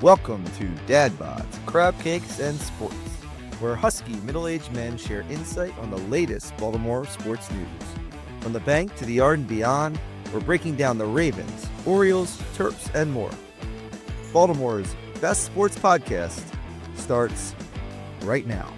Welcome to Dad Bods, Crabcakes, and Sports, where husky middle-aged men share insight on the latest Baltimore sports news. From the bank to the yard and beyond, we're breaking down the Ravens, Orioles, Terps, and more. Baltimore's best sports podcast starts right now.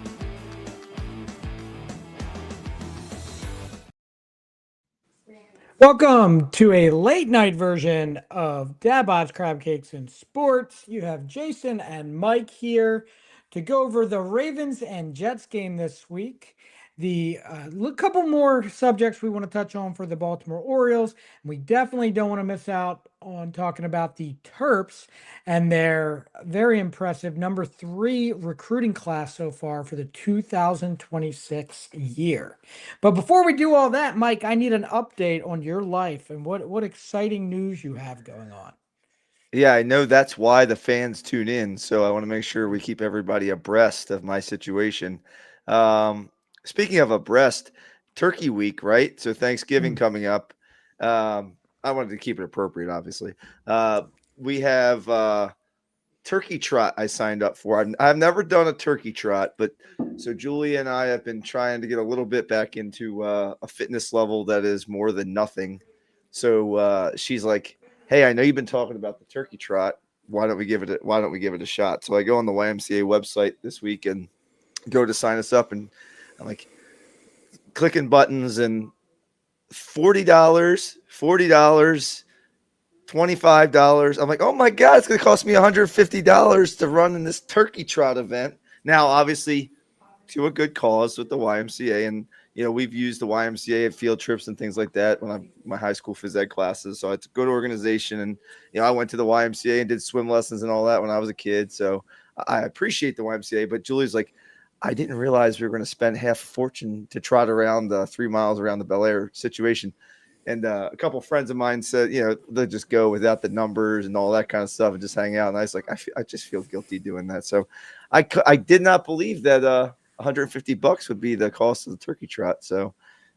Welcome to a late night version of Dad Bods, Crabcakes, and Sports. You have Jason and Mike here to go over the Ravens and Jets game this week. The couple more subjects we want to touch on for the Baltimore Orioles. And we definitely don't want to miss out on talking about the Terps and their very impressive number 3 recruiting class so far for the 2026 year. But before we do all that, Mike, I need an update on your life and what exciting news you have going on. Yeah, I know that's why the fans tune in. So I want to make sure we keep everybody abreast of my situation. Um, Speaking of abreast, Turkey Week, right? So Thanksgiving coming up. I wanted to keep it appropriate, obviously. We have turkey trot I signed up for. I've never done a turkey trot, but so Julie and I have been trying to get a little bit back into a fitness level that is more than nothing. So she's like, "Hey, I know you've been talking about the turkey trot. Why don't we give it a shot?" So I go on the YMCA website this week and go to sign us up, and I'm like clicking buttons and $40, $25. I'm like, oh my God, it's going to cost me $150 to run in this turkey trot event. Now, obviously, to a good cause with the YMCA. And, we've used the YMCA at field trips and things like that when my high school phys ed classes. So it's a good organization. And, I went to the YMCA and did swim lessons and all that when I was a kid. So I appreciate the YMCA. But Julie's like, I didn't realize we were going to spend half a fortune to trot around the 3 miles around the Bel Air situation. And a couple of friends of mine said, they'll just go without the numbers and all that kind of stuff and just hang out. And I was like, I just feel guilty doing that. So I did not believe that $150 would be the cost of the turkey trot. So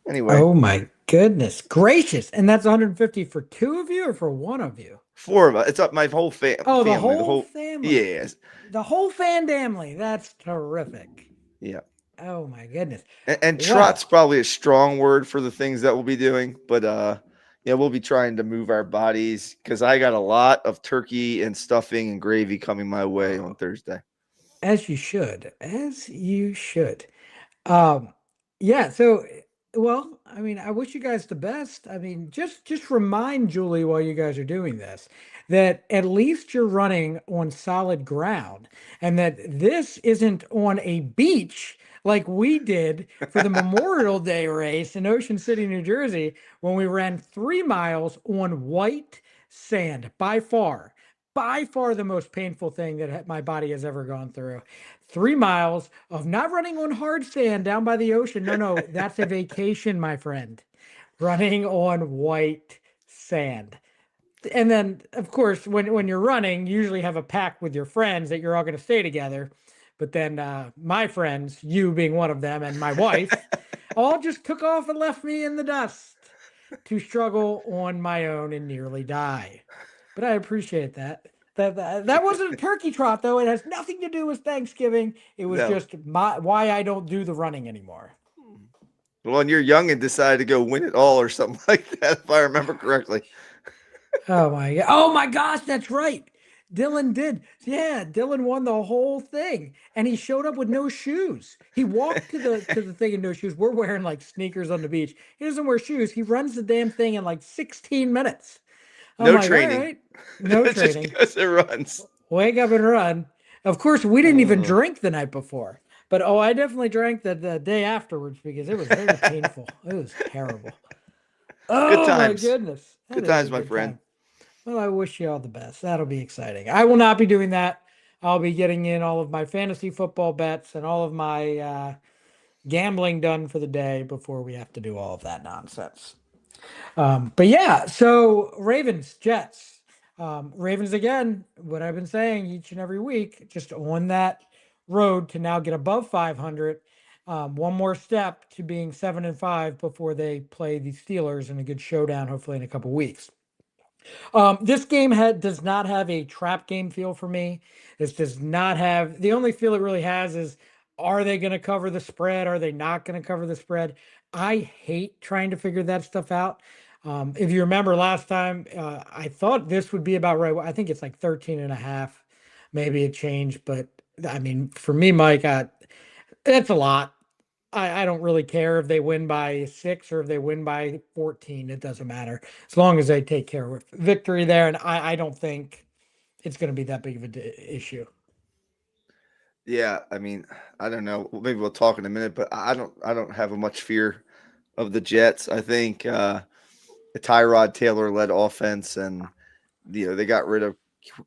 anyway. Oh my goodness gracious. And that's 150 for 2 of you or for 1 of you? 4 of us. It's up my whole family. Oh, the whole family. Yes. The whole family. That's terrific. Yeah. Oh my goodness. And trot's probably a strong word for the things that we'll be doing, but we'll be trying to move our bodies because I got a lot of turkey and stuffing and gravy coming my way on Thursday. As you should. As you should. Yeah, so well, I mean, I wish you guys the best. I mean, just remind Julie while you guys are doing this that at least you're running on solid ground and that this isn't on a beach like we did for the Memorial Day race in Ocean City, New Jersey, when we ran 3 miles on white sand by far the most painful thing that my body has ever gone through. 3 miles of not running on hard sand down by the ocean. No, that's a vacation, my friend. Running on white sand. And then, of course, when you're running, you usually have a pack with your friends that you're all going to stay together. But then my friends, you being one of them, and my wife, all just took off and left me in the dust to struggle on my own and nearly die. But I appreciate that. That wasn't a turkey trot, though. It has nothing to do with Thanksgiving. It was just why I don't do the running anymore. Well, and you're young and decided to go win it all or something like that, if I remember correctly. Oh my gosh, that's right. Dylan did. Yeah, Dylan won the whole thing. And he showed up with no shoes. He walked to the thing in no shoes. We're wearing like sneakers on the beach. He doesn't wear shoes. He runs the damn thing in like 16 minutes. No training. All right. No training. Just because it runs. Wake up and run. Of course, we didn't even drink the night before. But I definitely drank the day afterwards because it was very painful. It was terrible. Oh, good times. My goodness. Good times, my friend. Time. Well, I wish you all the best. That'll be exciting. I will not be doing that. I'll be getting in all of my fantasy football bets and all of my gambling done for the day before we have to do all of that nonsense. But yeah, so Ravens, Jets. Ravens again, what I've been saying each and every week, just on that road to now get above 500. One more step to being 7-5 before they play the Steelers in a good showdown, hopefully in a couple weeks. This game does not have a trap game feel for me. This does not have, the only feel it really has is, are they going to cover the spread? Are they not going to cover the spread? I hate trying to figure that stuff out. If you remember last time, I thought this would be about right. I think it's like 13 and a half. Maybe it changed, but I mean, for me, Mike, that's a lot. I don't really care if they win by 6 or if they win by 14. It doesn't matter as long as they take care of victory there. And I don't think it's going to be that big of an issue. Yeah, I mean, I don't know. Maybe we'll talk in a minute, but I don't have much fear of the Jets. I think the Tyrod Taylor led offense, and they got rid of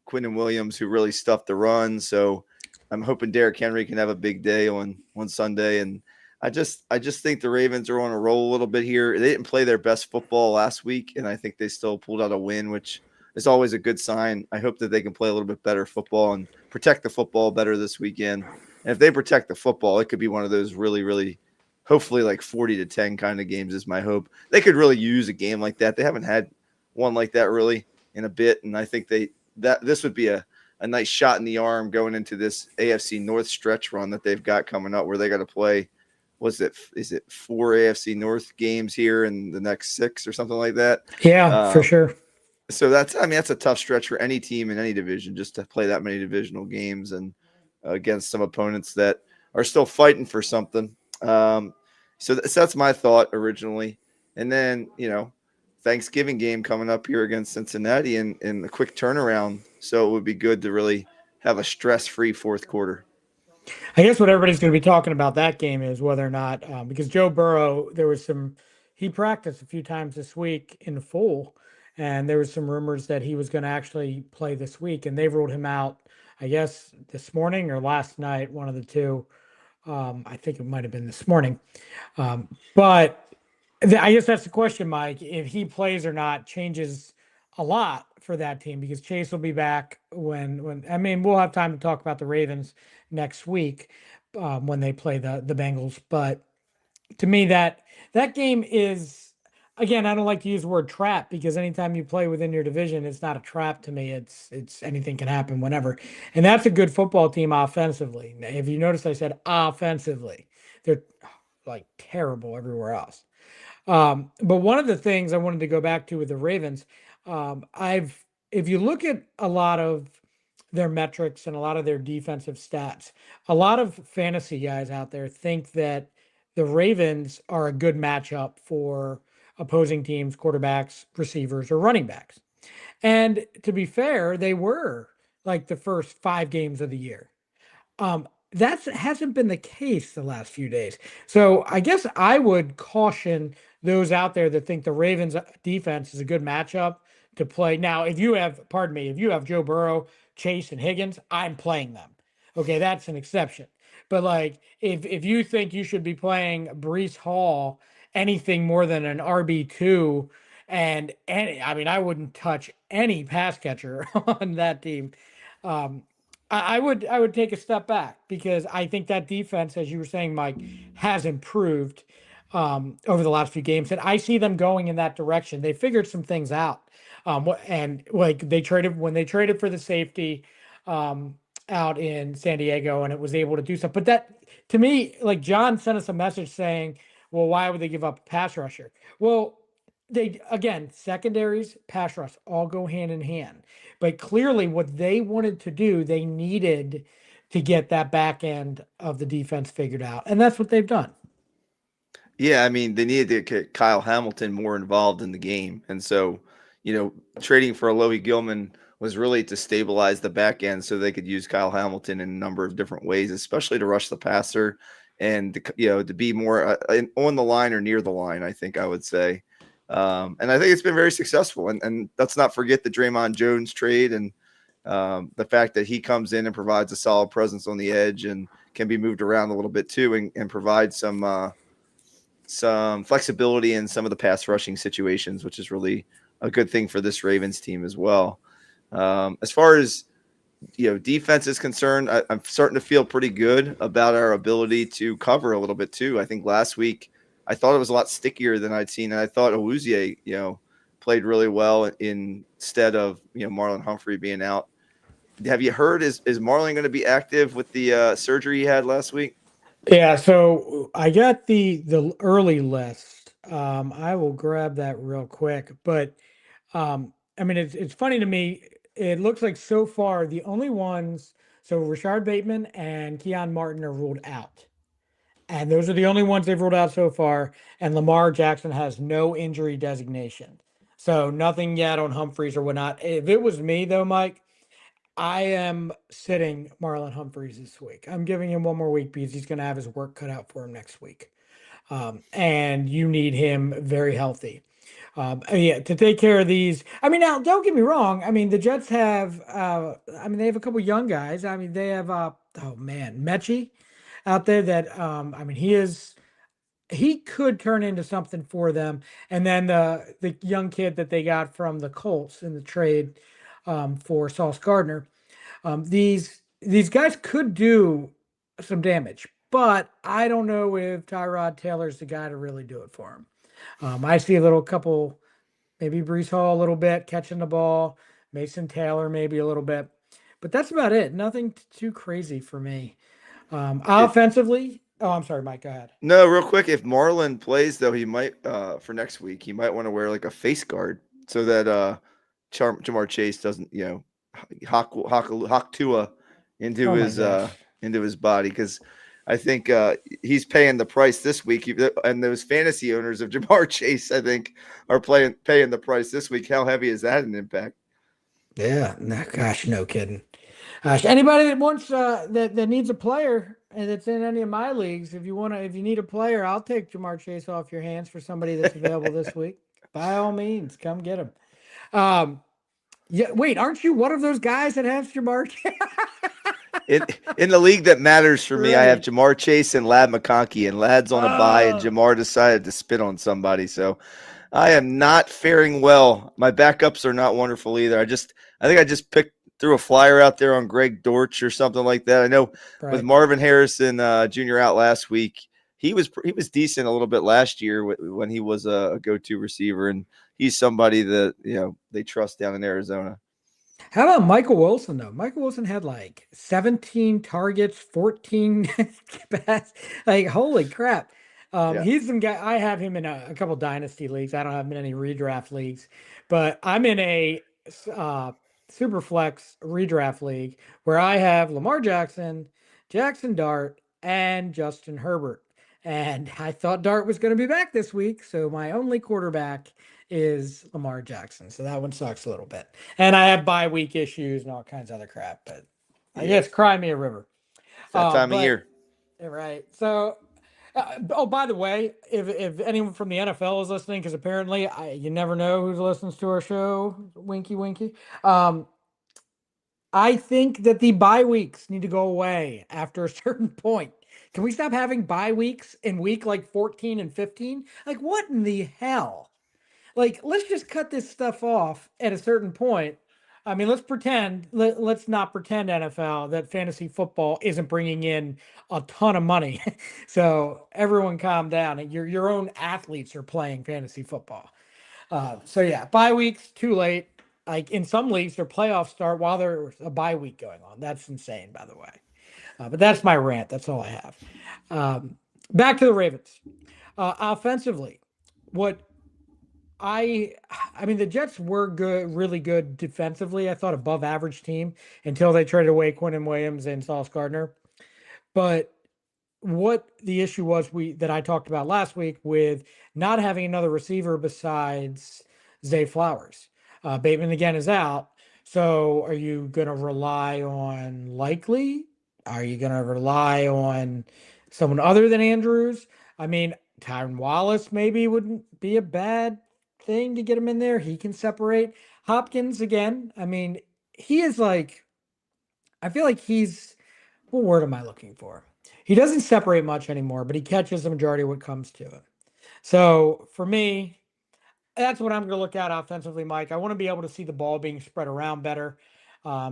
Quinton Williams, who really stuffed the run. So I'm hoping Derrick Henry can have a big day on Sunday. And I just think the Ravens are on a roll a little bit here. They didn't play their best football last week, and I think they still pulled out a win, which is always a good sign. I hope that they can play a little bit better football and protect the football better this weekend. And if they protect the football, it could be one of those really, really, hopefully like 40-10 kind of games is my hope. They could really use a game like that. They haven't had one like that really in a bit, and I think this would be a nice shot in the arm going into this AFC North stretch run that they've got coming up, where they got to play. Is it 4 AFC North games here in the next 6 or something like that? Yeah, for sure. So that's a tough stretch for any team in any division, just to play that many divisional games and against some opponents that are still fighting for something. So that's my thought originally. And then, Thanksgiving game coming up here against Cincinnati in a quick turnaround. So it would be good to really have a stress-free fourth quarter. I guess what everybody's going to be talking about that game is whether or not, because Joe Burrow, he practiced a few times this week in the full, and there was some rumors that he was going to actually play this week, and they've ruled him out, I guess, this morning or last night, one of the two. I think it might have been this morning. But I guess that's the question, Mike. If he plays or not changes a lot for that team, because Chase will be back when I mean, we'll have time to talk about the Ravens next week when they play the Bengals. But to me, that game is, again, I don't like to use the word trap, because anytime you play within your division, it's not a trap to me. It's anything can happen whenever, and that's a good football team offensively. If you notice, I said offensively. They're like terrible everywhere else. But one of the things I wanted to go back to with the Ravens, if you look at a lot of their metrics and a lot of their defensive stats, a lot of fantasy guys out there think that the Ravens are a good matchup for opposing teams, quarterbacks, receivers, or running backs. And to be fair, they were like the first 5 games of the year. That hasn't been the case the last few days. So I guess I would caution those out there that think the Ravens defense is a good matchup to play. Now, if you have Joe Burrow, Chase, and Higgins, I'm playing them. Okay, that's an exception. But like, if you think you should be playing Brees Hall anything more than an RB2, and I mean, I wouldn't touch any pass catcher on that team. I would take a step back, because I think that defense, as you were saying, Mike, has improved over the last few games, and I see them going in that direction. They figured some things out, and like when they traded for the safety out in San Diego, and it was able to do something. But that, to me, like, John sent us a message saying, "Well, why would they give up a pass rusher?" Well, secondaries, pass rush all go hand in hand. But clearly, what they wanted to do, they needed to get that back end of the defense figured out, and that's what they've done. Yeah, I mean, they needed to get Kyle Hamilton more involved in the game. And so, trading for Alohi Gilman was really to stabilize the back end so they could use Kyle Hamilton in a number of different ways, especially to rush the passer and, to be more on the line or near the line, I think I would say. And I think it's been very successful. And let's not forget the Draymond Jones trade and the fact that he comes in and provides a solid presence on the edge and can be moved around a little bit too, and provide some flexibility in some of the pass rushing situations, which is really a good thing for this Ravens team as well. As far as defense is concerned, I'm starting to feel pretty good about our ability to cover a little bit too. I think last week I thought it was a lot stickier than I'd seen, and I thought Awuzie, played really well instead of Marlon Humphrey being out. Have you heard is Marlon going to be active with the surgery he had last week? Yeah, so I got the early list. I will grab that real quick, but I mean it's funny to me. It looks like so far the only ones, so Rashard Bateman and Keon Martin are ruled out. And those are the only ones they've ruled out so far. And Lamar Jackson has no injury designation. So nothing yet on Humphreys or whatnot. If it was me though, Mike, I am sitting Marlon Humphreys this week. I'm giving him one more week because he's going to have his work cut out for him next week. And you need him very healthy. Yeah, to take care of these. I mean, now don't get me wrong. I mean, the Jets have. I mean, they have a couple young guys. I mean, they have. Oh man, Mechie out there. That I mean, he could turn into something for them. And then the young kid that they got from the Colts in the trade for Sauce Gardner. These guys could do some damage, but I don't know if Tyrod Taylor's the guy to really do it for him. I see a little couple, maybe Brees Hall a little bit catching the ball, Mason Taylor maybe a little bit, but that's about it. Nothing too crazy for me. Offensively, oh, I'm sorry, Mike. Go ahead. No, real quick. If Marlon plays, though, he might for next week. He might want to wear like a face guard so that Jamar Chase doesn't hawk Tua into Oh my his gosh. into his body, because I think he's paying the price this week, and those fantasy owners of Jamar Chase, I think, are paying the price this week. How heavy is that an impact? Yeah, gosh, no kidding. Gosh, anybody that wants that needs a player and that's in any of my leagues, if you need a player, I'll take Jamar Chase off your hands for somebody that's available this week. By all means, come get him. Um, yeah, wait, aren't you one of those guys that has Jamar Chase? In the league that matters for me, I have Right. Jamar Chase and Lad McConkey, and Lad's on a bye, and Oh, Jamar decided to spit on somebody. So I am not faring well. My backups are not wonderful either. I think I just threw a flyer out there on Greg Dortch or something like that. I know with right. Marvin Harrison Jr. out last week, he was decent a little bit last year when he was a go-to receiver, and he's somebody that they trust down in Arizona. How about Michael Wilson though? Michael Wilson had like 17 targets, 14 pass. Like holy crap. Yeah. He's some guy. I have him in a couple dynasty leagues. I don't have him in any redraft leagues, but I'm in a uh, super flex redraft league where I have Lamar Jackson, Jackson Dart, and Justin Herbert. And I thought Dart was going to be back this week, so my only quarterback is Lamar Jackson. So that one sucks a little bit. And I have bye week issues and all kinds of other crap, but I Yeah. guess cry me a river. It's that time of But year. right. So, oh, by the way, if anyone from the NFL is listening, because apparently you never know who listens to our show. Winky, winky. Um, I think that the bye weeks need to go away after a certain point. Can we stop having bye weeks in week like 14 and 15? Like, what in the hell? Like, let's just cut this stuff off at a certain point. I mean, let's not pretend NFL that fantasy football isn't bringing in a ton of money. So everyone calm down. Your own athletes are playing fantasy football. So yeah, bye weeks too late. Like in some leagues, their playoffs start while there's a bye week going on. That's insane, by the way. But that's my rant. That's all I have. Back to the Ravens. Offensively, what I I mean the Jets were good, really good defensively. I thought above average team until they traded away Quinn Williams and Sauce Gardner. But what the issue was we that I talked about last week with not having another receiver besides Zay Flowers. Bateman again is out. So are you going to rely on Likely? Are you going to rely on someone other than Andrews? I mean, Tyron Wallace maybe wouldn't be a bad thing to get him in there. He can separate. Hopkins again. I mean, he is like, I feel like he's what word am I looking for? He doesn't separate much anymore, but he catches the majority of what comes to him. So for me, that's what I'm going to look at offensively, Mike. I want to be able to see the ball being spread around better. I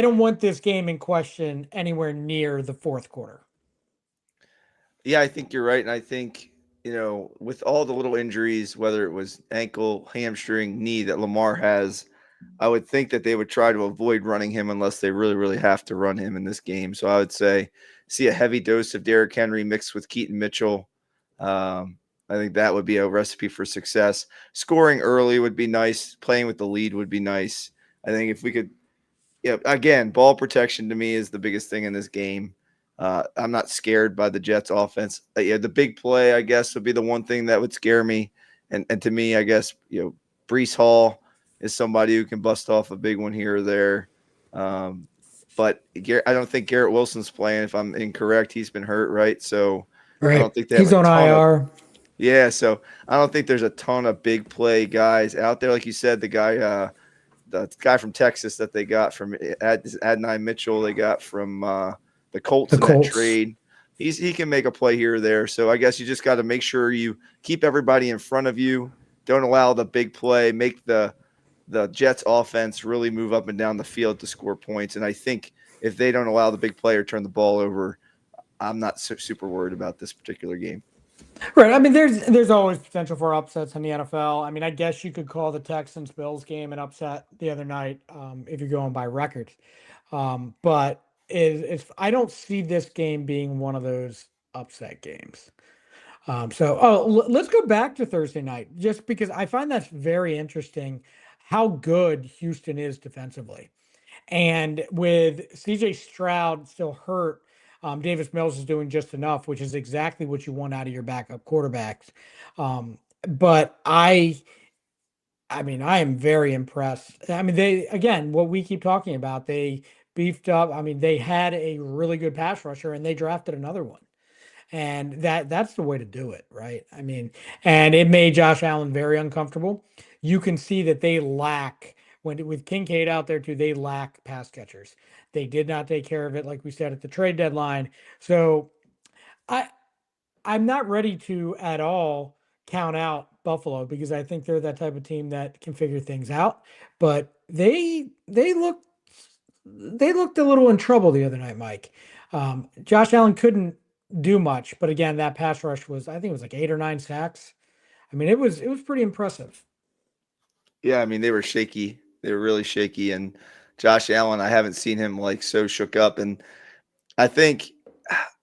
don't want this game in question anywhere near the fourth quarter. Yeah, I think you're right, and I think with all the little injuries, whether it was ankle, hamstring, knee that Lamar has, I would think that they would try to avoid running him unless they really, really have to run him in this game. So I would say see a heavy dose of Derrick Henry mixed with Keaton Mitchell. I think that would be a recipe for success. Scoring early would be nice. Playing with the lead would be nice. I think if we could, again, ball protection to me is the biggest thing in this game. I'm not scared by the Jets offense. The big play, I guess, would be the one thing that would scare me. And to me, I guess, Brees Hall is somebody who can bust off a big one here or there. But I don't think Garrett Wilson's playing. If I'm incorrect, he's been hurt, right? So I Right. don't think they have He's a on ton of IR. yeah. So I don't think there's a ton of big play guys out there, like you said. The guy from Texas that they got from Adonai Mitchell, they got from the Colts The in that Colts. trade. He can make a play here or there. So I guess you just got to make sure you keep everybody in front of you. Don't allow the big play. Make the Jets offense really move up and down the field to score points. And I think if they don't allow the big play or turn the ball over, I'm not super worried about this particular game. Right. I mean, there's always potential for upsets in the NFL. I mean, I guess you could call the Texans Bills game an upset the other night, if you're going by records. But it's I don't see this game being one of those upset games. Let's go back to Thursday night, just because I find that's very interesting how good Houston is defensively. And with CJ Stroud still hurt, Davis Mills is doing just enough, which is exactly what you want out of your backup quarterbacks. But I mean, I am very impressed. I mean, they again, what we keep talking about, they beefed up. I mean, they had a really good pass rusher, and they drafted another one, and that's the way to do it, right? I mean, and it made Josh Allen very uncomfortable. You can see that they lack when with Kincaid out there too, they lack pass catchers. They did not take care of it, like we said at the trade deadline. So I I'm not ready to at all count out Buffalo because I think they're that type of team that can figure things out. But they looked a little in trouble the other night, Mike. Josh Allen couldn't do much, but again, that pass rush was I think it was like 8 or 9 sacks. I mean, it was pretty impressive. Yeah, I mean they were shaky. They were really shaky, and Josh Allen, I haven't seen him like so shook up. And I think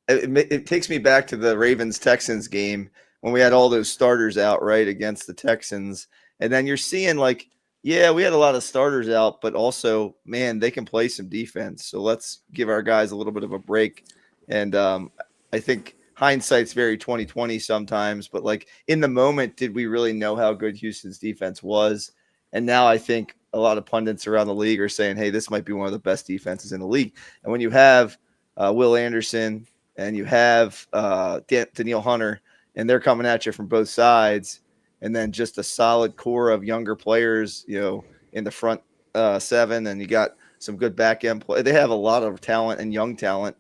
it takes me back to the Ravens Texans game when we had all those starters out right against the Texans, and then you're seeing like, yeah, we had a lot of starters out, but also, man, they can play some defense. So let's give our guys a little bit of a break. And I think hindsight's very 2020 sometimes, but like in the moment, did we really know how good Houston's defense was? And now I think a lot of pundits around the league are saying, hey, this might be one of the best defenses in the league. And when you have Will Anderson and you have Danielle Hunter, and they're coming at you from both sides, and then just a solid core of younger players, in the front seven, and you got some good back end play. They have a lot of talent and young talent.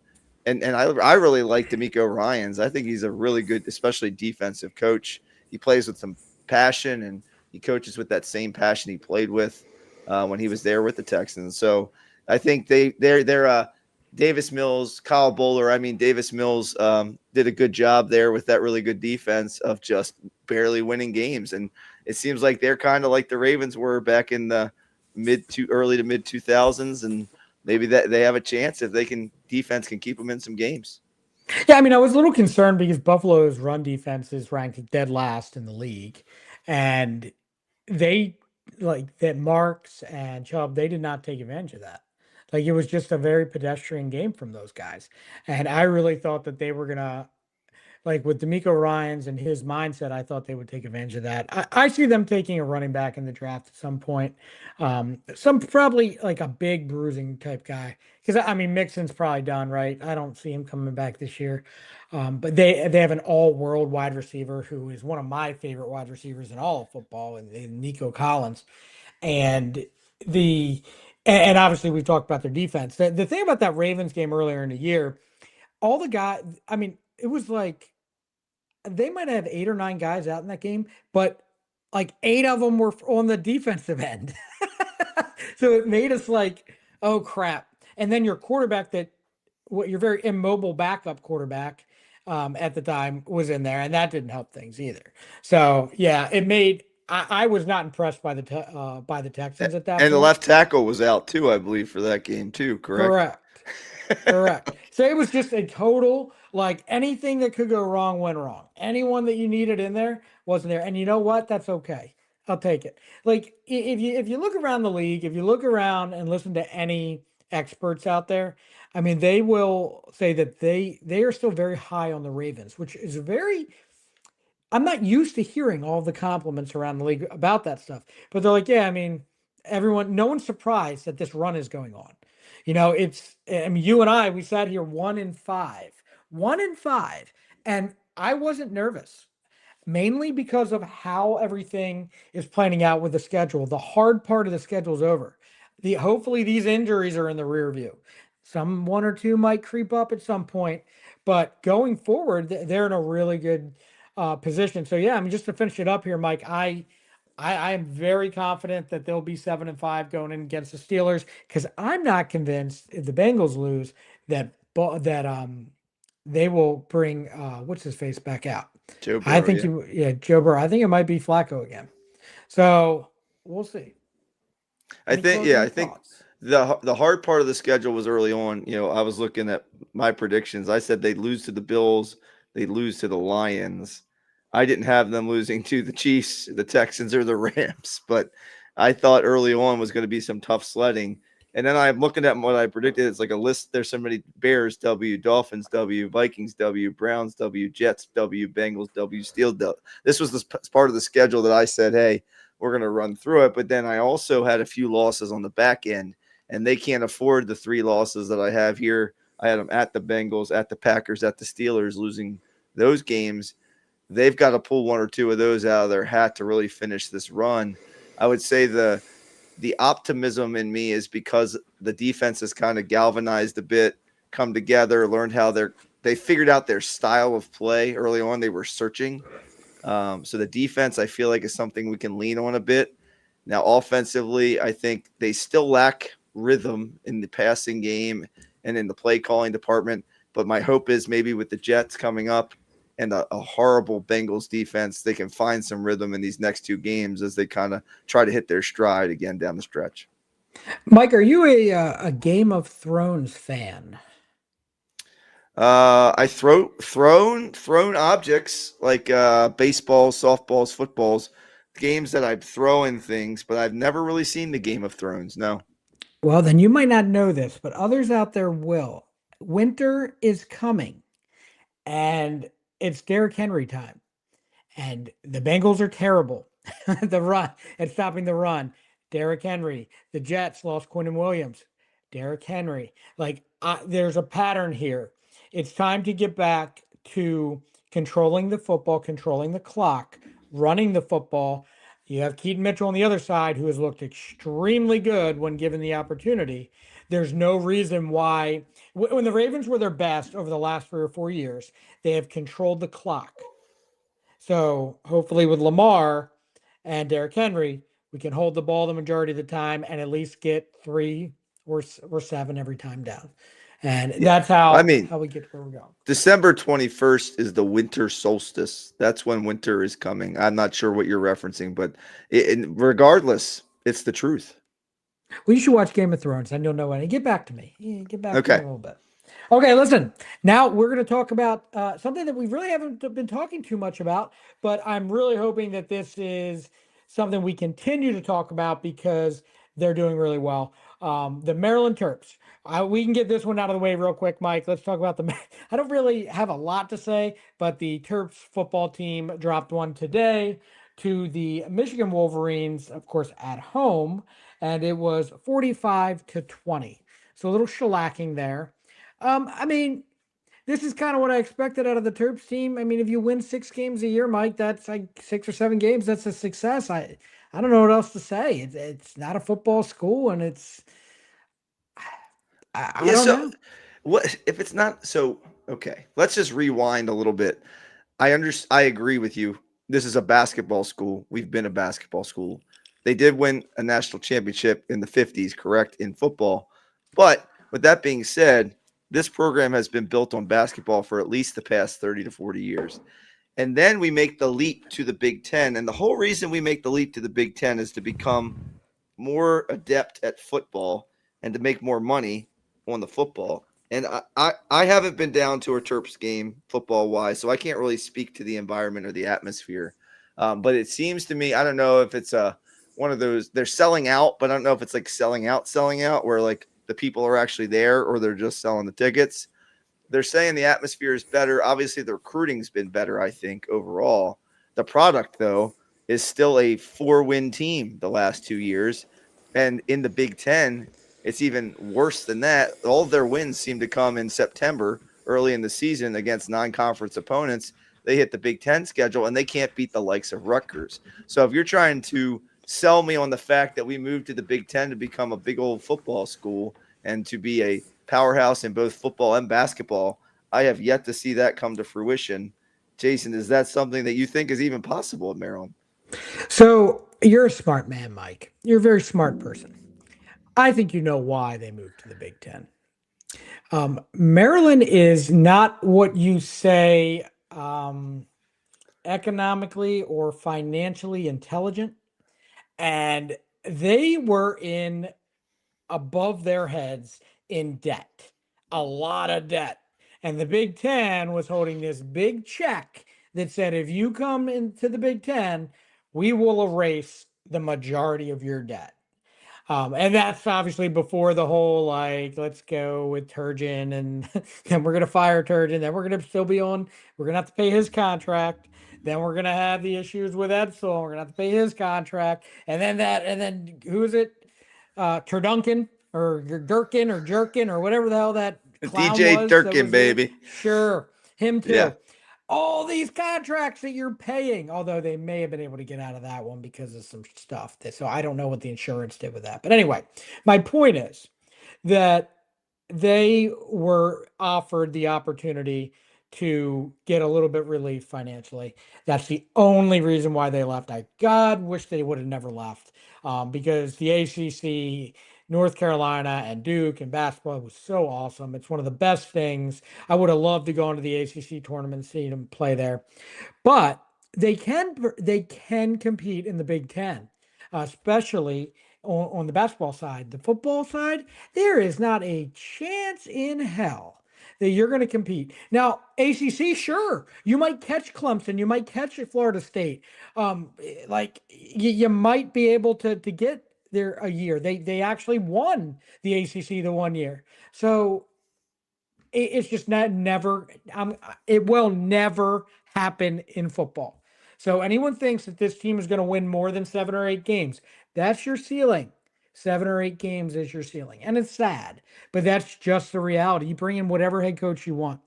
And I really like D'Amico Ryans. I think he's a really good, especially defensive coach. He plays with some passion, and he coaches with that same passion he played with when he was there with the Texans. So I think they're Davis Mills, Kyle Bowler. I mean, Davis Mills did a good job there with that really good defense of just barely winning games. And it seems like they're kind of like the Ravens were back in the early to mid 2000s, and maybe that they have a chance if defense can keep them in some games. Yeah, I mean, I was a little concerned because Buffalo's run defense is ranked dead last in the league, and they like that Marks and Chubb, they did not take advantage of that. Like it was just a very pedestrian game from those guys. And I really thought that they were gonna like with D'Amico Ryans and his mindset, I thought they would take advantage of that. I see them taking a running back in the draft at some point. Some probably like a big bruising type guy. Because I mean Mixon's probably done, right? I don't see him coming back this year. But they have an all-world wide receiver who is one of my favorite wide receivers in all of football, and Nico Collins. And the and obviously we've talked about their defense. The thing about that Ravens game earlier in the year, all the guys, I mean, it was like they might have 8 or 9 guys out in that game, but like 8 of them were on the defensive end. So it made us like, oh crap. And then your quarterback that what your very immobile backup quarterback at the time was in there, and that didn't help things either. So yeah, it made I was not impressed by by the Texans at that And the point. left tackle was out too, I believe, for that game too, correct? Correct. Correct. So it was just a total, like anything that could go wrong went wrong. Anyone that you needed in there wasn't there. And you know what? That's okay. I'll take it. Like if you look around the league, if you look around and listen to any experts out there, I mean, they will say that they are still very high on the Ravens, which is very I'm not used to hearing all the compliments around the league about that stuff. But they're like, yeah, I mean, no one's surprised that this run is going on. I mean, you and I, we sat here 1-5, 1-5, and I wasn't nervous mainly because of how everything is planning out with the schedule. The hard part of the schedule is over. Hopefully these injuries are in the rear view. Some one or two might creep up at some point, but going forward, they're in a really good position. So yeah, I mean, just to finish it up here, Mike, I am very confident that they'll be 7-5 going in against the Steelers because I'm not convinced if the Bengals lose that they will bring what's his face back out. Joe I Burrow, think yeah. Joe Burrow. I think it might be Flacco again. So we'll see. I Any think, yeah, closing I think thoughts? the hard part of the schedule was early on. I was looking at my predictions. I said they'd lose to the Bills, they'd lose to the Lions. I didn't have them losing to the Chiefs, the Texans, or the Rams, but I thought early on was going to be some tough sledding. And then I'm looking at what I predicted. It's like a list. There's so many: Bears W, Dolphins W, Vikings W, Browns W, Jets W, Bengals W, Steel W. This was part of the schedule that I said, hey, we're going to run through it. But then I also had a few losses on the back end, and they can't afford the 3 losses that I have here. I had them at the Bengals, at the Packers, at the Steelers, losing those games. They've got to pull 1 or 2 of those out of their hat to really finish this run. I would say the optimism in me is because the defense has kind of galvanized a bit, come together, learned how they figured out their style of play early on. They were searching. So the defense, I feel like, is something we can lean on a bit. Now, offensively, I think they still lack rhythm in the passing game and in the play calling department. But my hope is maybe with the Jets coming up and a horrible Bengals defense, they can find some rhythm in these next 2 games as they kind of try to hit their stride again down the stretch. Mike, are you a Game of Thrones fan? I thrown objects like baseballs, softballs, footballs, games that I'm throwing things, but I've never really seen the Game of Thrones. No. Well, then you might not know this, but others out there will. Winter is coming, and it's Derrick Henry time. And the Bengals are terrible. The run at stopping the run. Derrick Henry. The Jets lost Quinton Williams. Derrick Henry. Like there's a pattern here. It's time to get back to controlling the football, controlling the clock, running the football. You have Keaton Mitchell on the other side, who has looked extremely good when given the opportunity. There's no reason why, when the Ravens were their best over the last 3 or 4 years, they have controlled the clock. So hopefully with Lamar and Derrick Henry, we can hold the ball the majority of the time and at least get 3 or 7 every time down. And that's I how mean, we get to where we're going. December 21st is the winter solstice. That's when winter is coming. I'm not sure what you're referencing, but regardless, it's the truth. Well, you should watch Game of Thrones and you'll know when. Get back to me. Get back to me Okay. a little bit. Okay, listen. Now we're going to talk about something that we really haven't been talking too much about, but I'm really hoping that this is something we continue to talk about because they're doing really well. The Maryland Terps. We can get this one out of the way real quick, Mike. Let's talk about I don't really have a lot to say, but the Terps football team dropped one today to the Michigan Wolverines, of course, at home, and it was 45-20. So a little shellacking there. I mean, this is kind of what I expected out of the Terps team. I mean, if you win 6 games a year, Mike, that's like 6 or 7 games. That's a success. I don't know what else to say. It's not a football school, and I Yeah. don't So know. what if it's not so? Okay, let's just rewind a little bit. I agree with you. This is a basketball school. We've been a basketball school. They did win a national championship in the 50s, correct, in football. But with that being said, this program has been built on basketball for at least the past 30 to 40 years. And then we make the leap to the Big Ten. And the whole reason we make the leap to the Big Ten is to become more adept at football and to make more money on the football. And I haven't been down to a Terps game football wise, so I can't really speak to the environment or the atmosphere. But it seems to me, I don't know if it's one of those, they're selling out, but I don't know if it's like selling out, where like the people are actually there or they're just selling the tickets. They're saying the atmosphere is better. Obviously, the recruiting's been better, I think, overall. The product, though, is still a 4-win team the last 2 years. And in the Big Ten, it's even worse than that. All of their wins seem to come in September, early in the season, against non-conference opponents. They hit the Big Ten schedule, and they can't beat the likes of Rutgers. So if you're trying to sell me on the fact that we moved to the Big Ten to become a big old football school and to be a powerhouse in both football and basketball, I have yet to see that come to fruition. Jason, is that something that you think is even possible at Maryland? So you're a smart man, Mike. You're a very smart person. I think you know why they moved to the Big Ten. Maryland is not what you say economically or financially intelligent. And they were in above their heads in debt, a lot of debt. And the Big Ten was holding this big check that said, if you come into the Big Ten, we will erase the majority of your debt. And that's obviously before the whole, like, let's go with Turgeon and then we're going to fire Turgeon. Then we're going to still be on, we're going to have to pay his contract. Then we're going to have the issues with Edsel. We're going to have to pay his contract. And then who is it? Turduncan or Durkin or Jerkin or whatever the hell that clown DJ was. Durkin, baby. Sure. Him too. Yeah. All these contracts that you're paying, although they may have been able to get out of that one because of some stuff. So I don't know what the insurance did with that. But anyway, my point is that they were offered the opportunity to get a little bit relief financially. That's the only reason why they left. I God wish they would have never left, because the ACC, North Carolina, and Duke and basketball was so awesome. It's one of the best things. I would have loved to go into the ACC tournament and see them play there, but they can compete in the Big Ten, especially on the basketball side. The football side, there is not a chance in hell that you're going to compete. Now, ACC, sure, you might catch Clemson, you might catch Florida State. Like you might be able to get there a year. They actually won the ACC the 1 year. So it's just never. It will never happen in football. So anyone thinks that this team is going to win more than 7 or 8 games, that's your ceiling. 7 or 8 games is your ceiling. And it's sad, but that's just the reality. You bring in whatever head coach you want,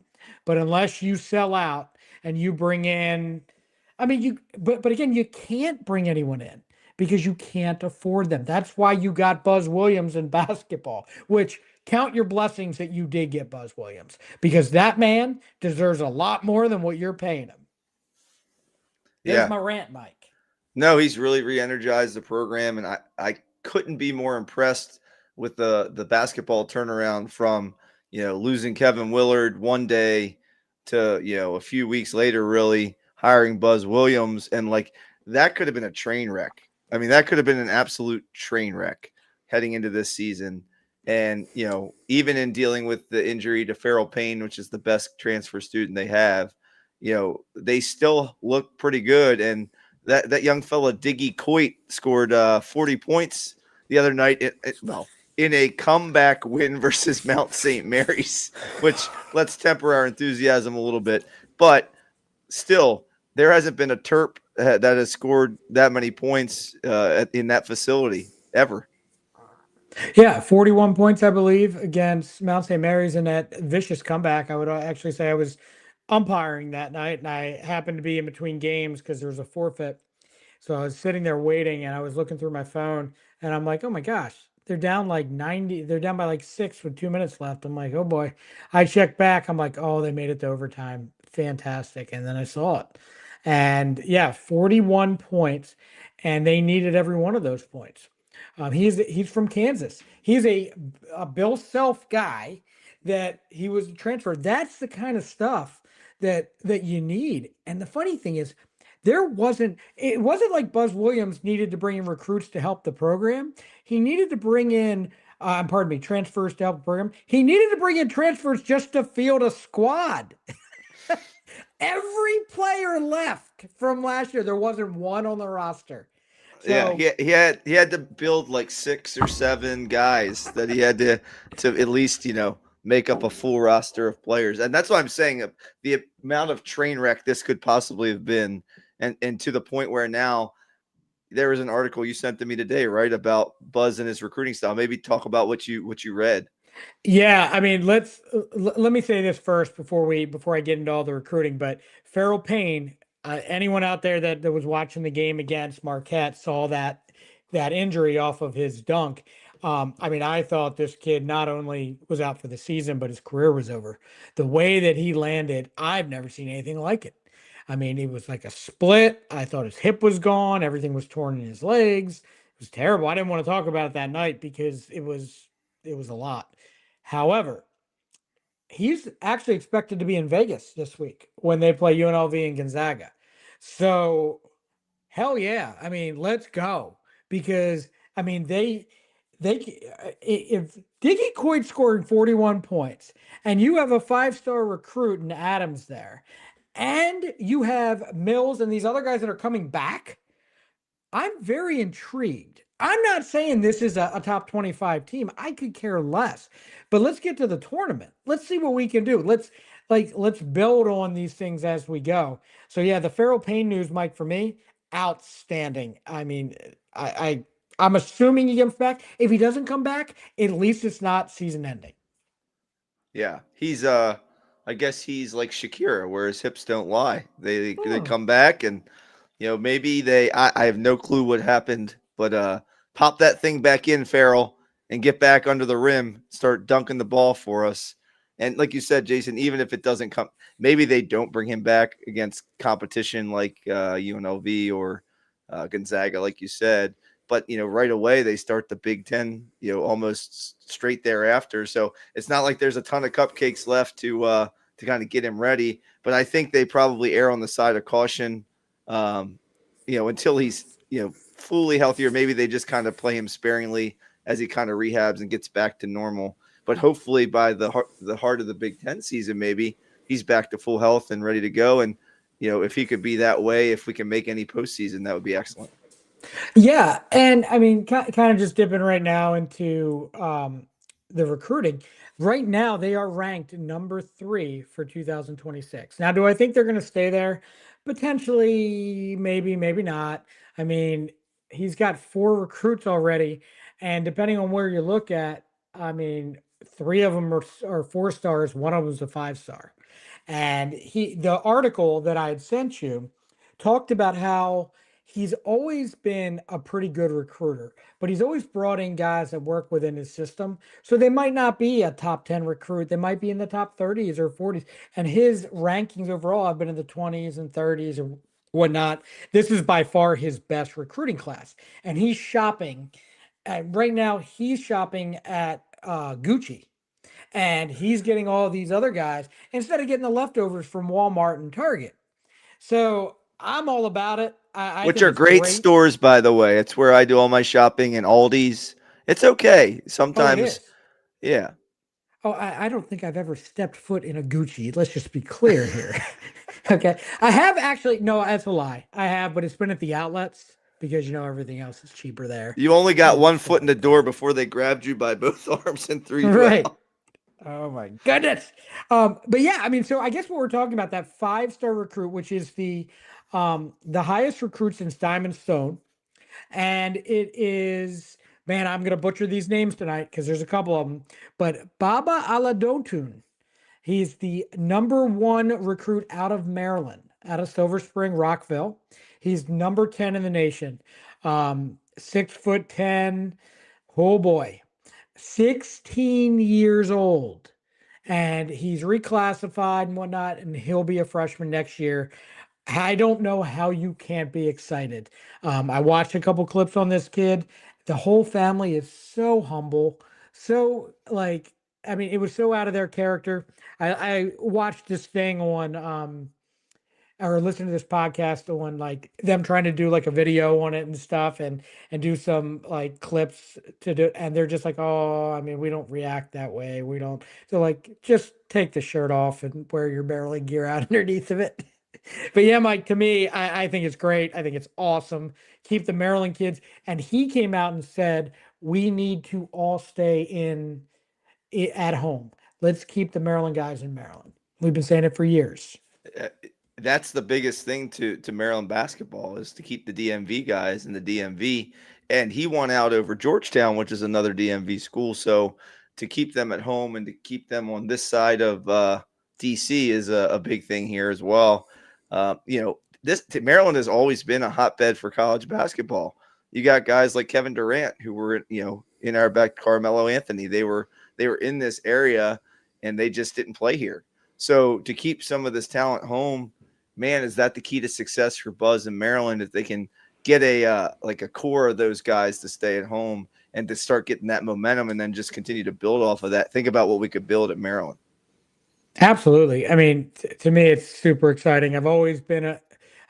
but unless you sell out and you bring in, but again, you can't bring anyone in because you can't afford them. That's why you got Buzz Williams in basketball, which count your blessings that you did get Buzz Williams, because that man deserves a lot more than what you're paying him. There's my rant, Mike. No, he's really re-energized the program, and I couldn't be more impressed with the basketball turnaround from, losing Kevin Willard one day to, a few weeks later, really hiring Buzz Williams. And like, that could have been a train wreck. I mean, that could have been an absolute train wreck heading into this season. And, even in dealing with the injury to Farrell Payne, which is the best transfer student they have, they still look pretty good. And that young fella, Diggy Coit, scored 40 points the other night in a comeback win versus Mount St. Mary's, which let's temper our enthusiasm a little bit. But still, there hasn't been a Terp that has scored that many points in that facility ever. Yeah, 41 points, I believe, against Mount St. Mary's in that vicious comeback. I would actually say I was umpiring that night, and I happened to be in between games because there was a forfeit. So I was sitting there waiting, and I was looking through my phone, and I'm like, oh my gosh, they're down like 90. They're down by like 6 with 2 minutes left. I'm like, oh boy. I checked back. I'm like, oh, they made it to overtime. Fantastic. And then I saw it. And yeah, 41 points, and they needed every one of those points. He's from Kansas. He's a Bill Self guy that he was transferred. That's the kind of stuff that you need. And the funny thing is, it wasn't like Buzz Williams needed to bring in recruits to help the program. He needed to bring in, pardon me, transfers to help the program. He needed to bring in transfers just to field a squad. Every player left from last year. There wasn't one on the roster. Yeah, So he had to build like 6 or 7 guys that he had to at least make up a full roster of players, and that's what I'm saying. The amount of train wreck this could possibly have been, and to the point where now there was an article you sent to me today, right, about Buzz and his recruiting style. Maybe talk about what you read. yeah, I mean, let me say this first before I get into all the recruiting. But Farrell Payne, anyone out there that was watching the game against Marquette saw that injury off of his dunk. I mean, I thought this kid not only was out for the season, but his career was over. The way that he landed, I've never seen anything like it. I mean, it was like a split. I thought his hip was gone. Everything was torn in his legs. It was terrible. I didn't want to talk about it that night because it was a lot. However, he's actually expected to be in Vegas this week when they play UNLV and Gonzaga. So, hell yeah. I mean, let's go because I mean if Dickie Coit scored 41 points and you have a 5-star recruit in Adams there, and you have Mills and these other guys that are coming back, I'm very intrigued. I'm not saying this is a top 25 team. I could care less. But let's get to the tournament. Let's see what we can do. Let's build on these things as we go. So yeah, the Farrell Payne news, Mike, for me, outstanding. I mean, I'm assuming he comes back. If he doesn't come back, at least it's not season ending. Yeah, he's I guess he's like Shakira, where his hips don't lie. They Oh, come back, and maybe I have no clue what happened, but pop that thing back in, Farrell, and get back under the rim, start dunking the ball for us. And like you said, Jason, even if it doesn't come, maybe they don't bring him back against competition like UNLV or Gonzaga, like you said. But right away they start the Big Ten, almost straight thereafter. So it's not like there's a ton of cupcakes left to kind of get him ready. But I think they probably err on the side of caution, until he's fully healthy, or maybe they just kind of play him sparingly as he kind of rehabs and gets back to normal. But hopefully by the heart of the Big Ten season, maybe he's back to full health and ready to go. And if he could be that way, if we can make any postseason, that would be excellent. yeah, and I mean, kind of just dipping right now into the recruiting. Right now, they are ranked number 3 for 2026. Now, do I think they're going to stay there? Potentially, maybe, maybe not. I mean, he's got 4 recruits already, and depending on where you look at, I mean, 3 of them are 4 stars, one of them is a 5-star. And the article that I had sent you talked about how he's always been a pretty good recruiter, but he's always brought in guys that work within his system. So they might not be a top 10 recruit. They might be in the top 30s or 40s. And his rankings overall have been in the 20s and 30s or whatnot. This is by far his best recruiting class. And he's shopping. Right now, he's shopping at Gucci. And he's getting all these other guys instead of getting the leftovers from Walmart and Target. So I'm all about it. I Which think are it's great great. stores, by the way. It's where I do all my shopping, and Aldi's. It's okay. Oh, it Sometimes, is. yeah. Oh, I don't think I've ever stepped foot in a Gucci. Let's just be clear here. Okay. I have actually, no, that's a lie. I have, but it's been at the outlets because everything else is cheaper there. You only got one So, foot in the door before they grabbed you by both arms and threw you right. out. Oh my goodness. But yeah, I mean, so I guess what we're talking about, that 5-star recruit, which is the highest recruit since Diamond Stone. And it is, man, I'm gonna butcher these names tonight because there's a couple of them. But Baba Aladotun, he's the number 1 recruit out of Maryland, out of Silver Spring, Rockville. He's number 10 in the nation. 6'10". Oh boy, 16 years old. And he's reclassified and whatnot, and he'll be a freshman next year. I don't know how you can't be excited. I watched a couple clips on this kid. The whole family is so humble, so like I mean, it was so out of their character. I watched this thing on or listen to this podcast on like them trying to do like a video on it and stuff and do some like clips to do, and they're just like, oh, I mean, we don't react that way. We don't. So like just take the shirt off and wear your barreling gear out underneath of it. But yeah, Mike, to me, I think it's great. I think it's awesome. Keep the Maryland kids. And he came out and said, we need to all stay at home. Let's keep the Maryland guys in Maryland. We've been saying it for years. Uh, That's the biggest thing to Maryland basketball is to keep the DMV guys in the DMV. And he won out over Georgetown, which is another DMV school. So to keep them at home and to keep them on this side of DC is a big thing here as well. Maryland has always been a hotbed for college basketball. You got guys like Kevin Durant who were, in our back, Carmelo Anthony. They were in this area and they just didn't play here. So to keep some of this talent home, man, is that the key to success for Buzz in Maryland? If they can get a core of those guys to stay at home and to start getting that momentum and then just continue to build off of that. Think about what we could build at Maryland. Absolutely. I mean, to me, it's super exciting. I've always been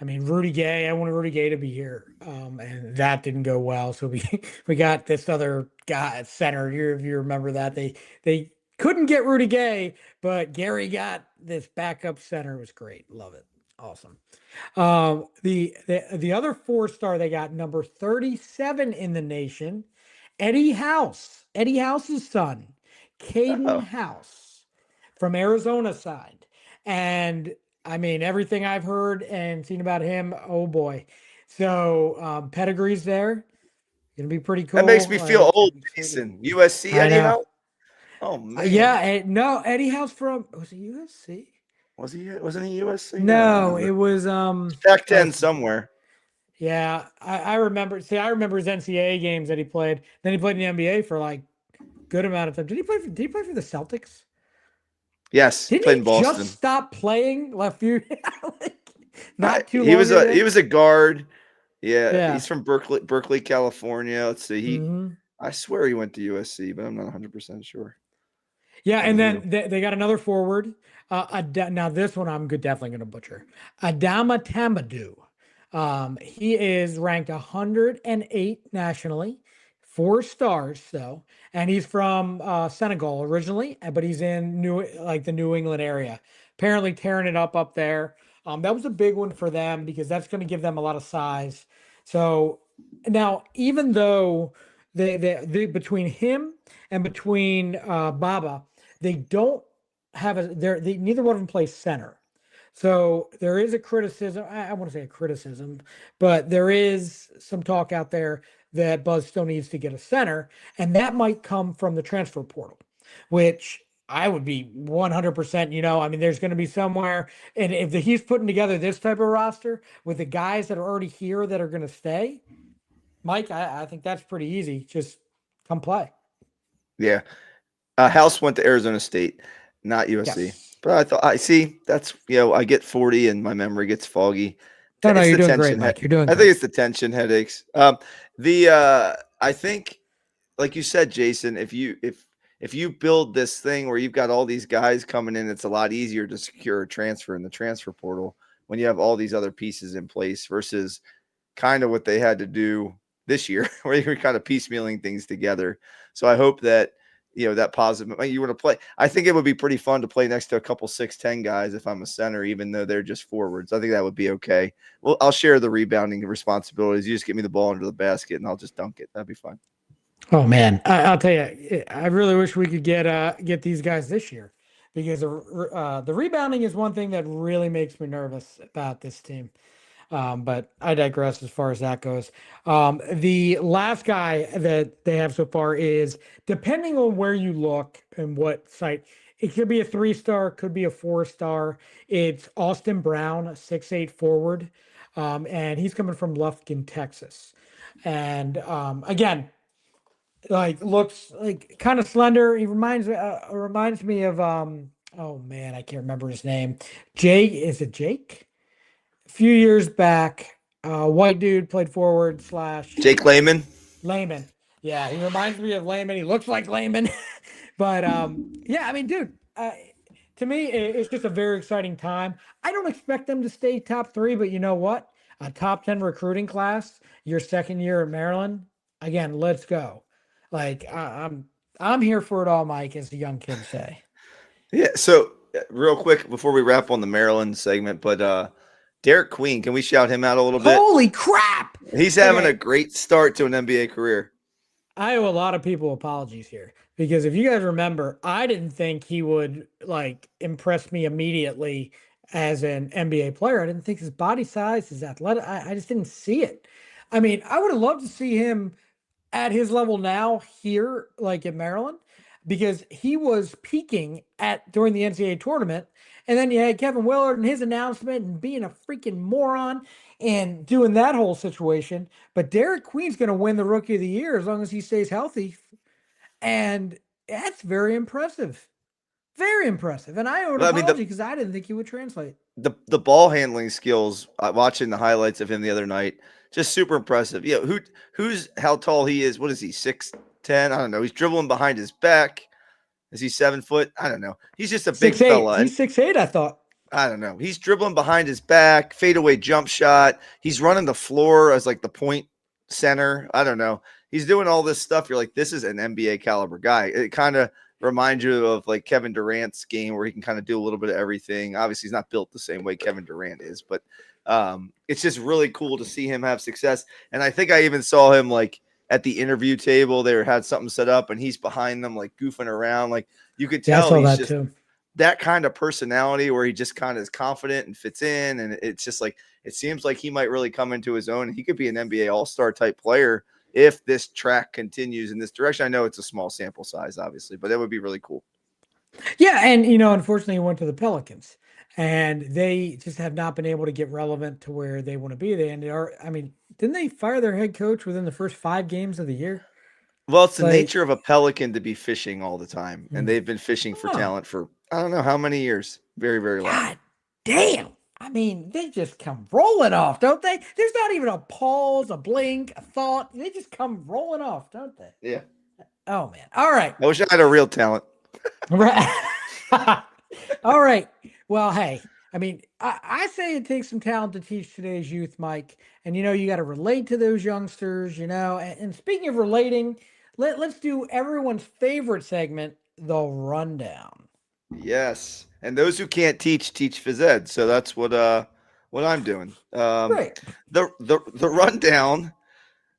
Rudy Gay. I wanted Rudy Gay to be here, and that didn't go well. So we got this other guy at center. If you remember that, they couldn't get Rudy Gay, but Gary got this backup center. It was great. Love it. Awesome. The other 4-star they got, number 37 in the nation, Eddie House's son, Caden House from Arizona side. And I mean, everything I've heard and seen about him, oh boy. So pedigree's there. Gonna be pretty cool. That makes me feel old, Jason. USC, Eddie House? Oh man. No, Eddie House was it USC? Wasn't he USC? No, it was Pac-10 somewhere. Yeah, I remember. See, I remember his NCAA games that he played. Then he played in the NBA for like good amount of time. Did he play for the Celtics? Yes, Didn't played he in Boston. just stop playing left few? He was a guard. Yeah, he's from Berkeley, California. Let's see. I swear he went to USC, but I'm not 100% sure. Yeah, and then they got another forward. Now this one I'm definitely going to butcher. Adama Tambadou. He is ranked 108 nationally, 4 stars though, and he's from Senegal originally, but he's in the New England area. Apparently tearing it up there. That was a big one for them because that's going to give them a lot of size. So now, even though they between him and between Baba, they don't have neither one of them plays center. So there is a criticism. I want to say a criticism, but there is some talk out there that Buzz still needs to get a center, and that might come from the transfer portal, which I would be 100%. I mean, there's going to be somewhere, and if he's putting together this type of roster with the guys that are already here that are going to stay, Mike, I think that's pretty easy. Just come play. Yeah. House went to Arizona State, not USC. Yes. But I thought, that's, I get 40 and my memory gets foggy. No, you're doing great, Mike. You're doing great. I think it's the tension headaches. I think, like you said, Jason, if you build this thing where you've got all these guys coming in, it's a lot easier to secure a transfer in the transfer portal when you have all these other pieces in place versus kind of what they had to do this year, where you were kind of piecemealing things together. So I hope that, that positive, you want to play. I think it would be pretty fun to play next to a couple 6'10" guys if I'm a center, even though they're just forwards. I think that would be okay. Well, I'll share the rebounding responsibilities. You just get me the ball into the basket and I'll just dunk it. That'd be fine. Oh man, I'll tell you, I really wish we could get these guys this year, because the rebounding is one thing that really makes me nervous about this team. But I digress as far as that goes. The last guy that they have so far is, depending on where you look and what site, it could be a 3-star, could be a 4-star. It's Austin Brown, a 6'8" forward. And he's coming from Lufkin, Texas. And again, looks like kind of slender. He reminds me of oh man, I can't remember his name. Is it Jake? A few years back, white dude, played forward / Jake Layman. Yeah, he reminds me of Layman. He looks like Layman, But yeah, I mean, dude, to me, it's just a very exciting time. I don't expect them to stay top three, but you know what? A top 10 recruiting class, your second year at Maryland. Again, let's go. Like I'm here for it all, Mike, as the young kids say. Yeah. So real quick before we wrap on the Maryland segment, but Derek Queen, can we shout him out a little bit? Holy crap! He's having a Okay, great start to an NBA career. I owe a lot of people apologies here because if you guys remember, I didn't think he would like impress me immediately as an NBA player. I didn't think his body size, his athletic, I just didn't see it. I mean, I would have loved to see him at his level now here, like in Maryland, because he was peaking at during the NCAA tournament. And then you had Kevin Willard and his announcement and being a freaking moron and doing that whole situation. But Derek Queen's going to win the Rookie of the Year as long as he stays healthy. And that's very impressive. Very impressive. And I owe an Well, I mean, apology because I didn't think he would translate. the ball handling skills. Watching the highlights of him the other night, just super impressive. Yeah, who's how tall he is? What is he? 6'10"? I don't know. He's dribbling behind his back. Is he 7 foot? I don't know. He's just a big 6'8". fella. And He's 6'8", I thought. I don't know. He's dribbling behind his back, fadeaway jump shot. He's running the floor as like the point center. I don't know. He's doing all this stuff. You're like, this is an NBA caliber guy. It kind of reminds you of like Kevin Durant's game where he can kind of do a little bit of everything. Obviously, he's not built the same way Kevin Durant is, but it's just really cool to see him have success. And I think I even saw him like at the interview table. They had something set up and he's behind them, like goofing around. Like you could Yeah, I tell saw he's that just too. that kind of personality where he just kind of is confident and fits in. And it's just like, it seems like he might really come into his own. He could be an NBA all-star type player if this track continues in this direction. I know it's a small sample size, obviously, but that would be really cool. Yeah, and you know, unfortunately, he went to the Pelicans, and they just have not been able to get relevant to where they want to be. They and they are. I mean, didn't they fire their head coach within the first 5 games of the year? Well, it's the Like, nature of a Pelican to be fishing all the time. And they've been fishing for oh, talent for, I don't know how many years. Very, very long. God damn! I mean, they just come rolling off, don't they? There's not even a pause, a blink, a thought. They just come rolling off, don't they? Yeah. Oh man! All right, I wish I had a real talent. right. All right. Well, hey, I mean, I say it takes some talent to teach today's youth, Mike. And you know, you got to relate to those youngsters, you know. And speaking of relating, let's do everyone's favorite segment, the rundown. Yes. And those who can't teach phys ed. So that's what I'm doing. Great. The rundown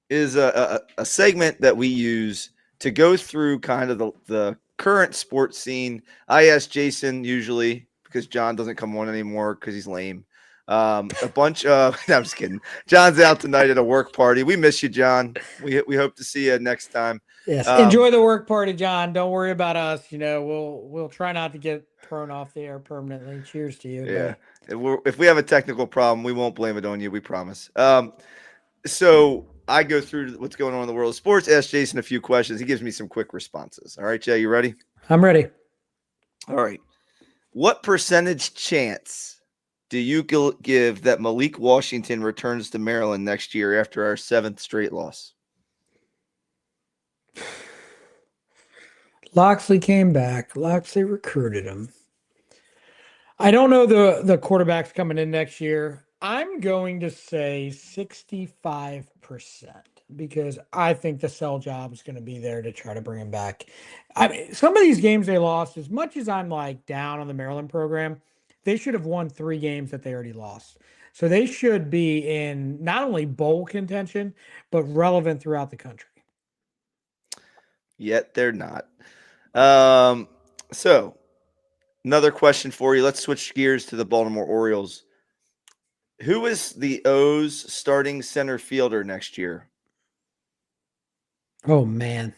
is a segment that we use to go through kind of the current sports scene. I ask Jason usually because John doesn't come on anymore because he's lame. A bunch of no, I'm just kidding. John's out tonight at a work party. We miss you, John. We hope to see you next time. Yes. Enjoy the work party, John. Don't worry about us. You know, we'll try not to get thrown off the air permanently. Cheers to you. Yeah. Buddy. If we have a technical problem, we won't blame it on you. We promise. So I go through what's going on in the world of sports, ask Jason a few questions. He gives me some quick responses. All right, Jay, you ready? I'm ready. All right. What percentage chance do you give that Malik Washington returns to Maryland next year after our 7th straight loss? Loxley came back. Loxley recruited him. I don't know the quarterbacks coming in next year. I'm going to say 65% because I think the sell job is going to be there to try to bring him back. I mean, some of these games they lost, as much as I'm like down on the Maryland program, they should have won 3 games that they already lost. So they should be in not only bowl contention, but relevant throughout the country. Yet they're not. So another question for you. Let's switch gears to the Baltimore Orioles. Who is the O's starting center fielder next year? Oh man.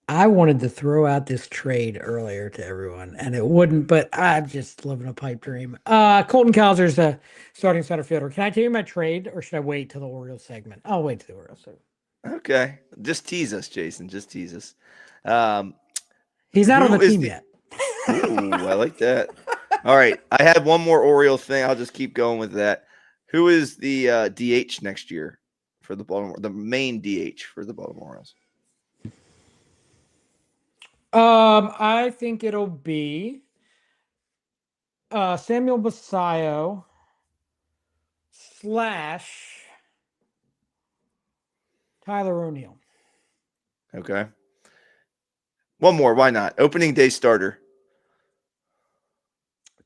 I wanted to throw out this trade earlier to everyone, and it wouldn't, but I'm just living a pipe dream. Colton Cowser's the starting center fielder. Can I tell you my trade, or should I wait till the Orioles segment? I'll wait till the Orioles segment. Okay. Just tease us, Jason. Just tease us. He's not on Who the is team the- yet. Ooh, I like that. All right. I had one more Oriole thing. I'll just keep going with that. Who is the DH next year for the Baltimore, the main DH for the Baltimore Orioles? I think it'll be Samuel Basayo slash Tyler O'Neill. Okay. One more. Why not? Opening day starter.